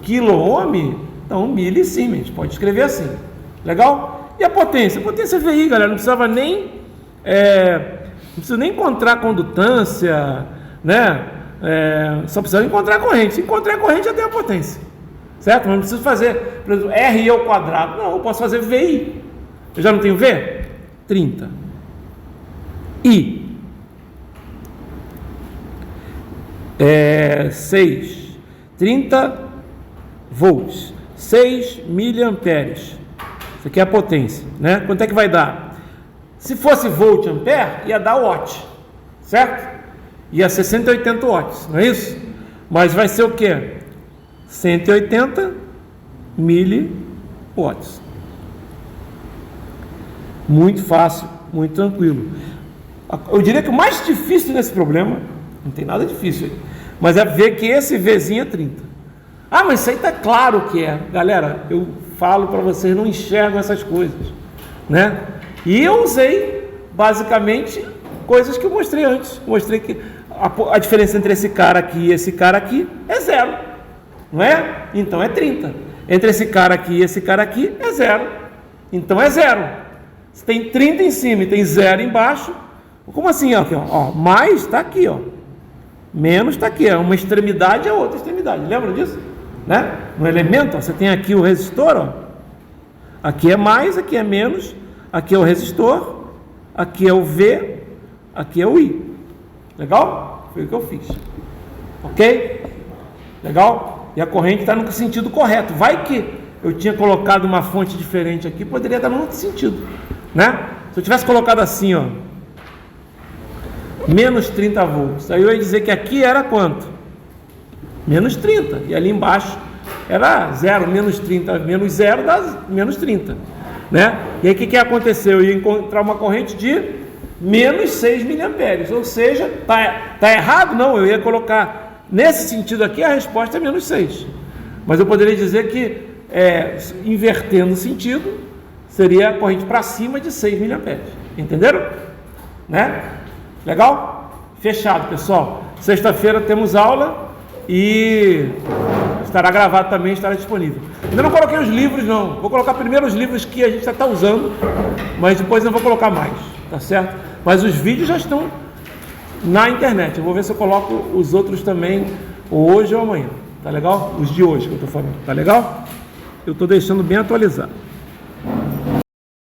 quilo-ohm, então milisiemens, pode escrever assim. Legal? E a potência? A potência é VI, galera, não precisava nem encontrar condutância, né? Só precisa encontrar a corrente. Se encontrar a corrente, já tem a potência. Certo? Mas não preciso fazer, por exemplo, RI ao quadrado. Não, eu posso fazer VI. Eu já não tenho V? 30. I. 6. 30 volts. 6 miliamperes. Isso aqui é a potência, né? Quanto é que vai dar? Se fosse volt ampere, ia dar watt. Certo? Ia ser 180 watts, não é isso? Mas vai ser o quê? 180 miliwatts. Muito fácil, muito tranquilo. Eu diria que o mais difícil nesse problema, não tem nada difícil aí, mas é ver que esse Vzinho é 30. Ah, mas isso aí está claro que é. Galera, eu falo para vocês, não enxergam essas coisas, né? E eu usei, basicamente, coisas que eu mostrei antes. Mostrei que a diferença entre esse cara aqui e esse cara aqui é 0, não é? Então é 30. Entre esse cara aqui e esse cara aqui é 0. Então é 0. Se tem 30 em cima e tem 0 embaixo, como assim? Aqui, ó, mais está aqui, ó. Menos está aqui. Uma extremidade é outra extremidade. Lembra disso? Né? No elemento, ó, você tem aqui o resistor, ó. Aqui é mais, aqui é menos. Aqui é o resistor. Aqui é o V. Aqui é o I. Legal? Foi o que eu fiz. Ok? Legal? E a corrente está no sentido correto. Vai que eu tinha colocado uma fonte diferente aqui, poderia estar no outro sentido, né? Se eu tivesse colocado assim, ó, menos 30 volts, aí eu ia dizer que aqui era quanto? Menos 30, e ali embaixo era 0, menos 30, menos 0 dá menos 30, né? E aí o que aconteceu? Eu ia encontrar uma corrente de menos 6 miliamperes, ou seja, tá errado? Não, eu ia colocar nesse sentido aqui, a resposta é menos 6, mas eu poderia dizer que invertendo o sentido, seria a corrente para cima de 6 miliamperes. Entenderam? Né? Legal? Fechado, pessoal. Sexta-feira temos aula e estará gravado também, estará disponível. Ainda não coloquei os livros, não. Vou colocar primeiro os livros que a gente já está usando, mas depois eu vou colocar mais, tá certo? Mas os vídeos já estão na internet. Eu vou ver se eu coloco os outros também hoje ou amanhã. Tá legal? Os de hoje que eu estou falando. Tá legal? Eu estou deixando bem atualizado.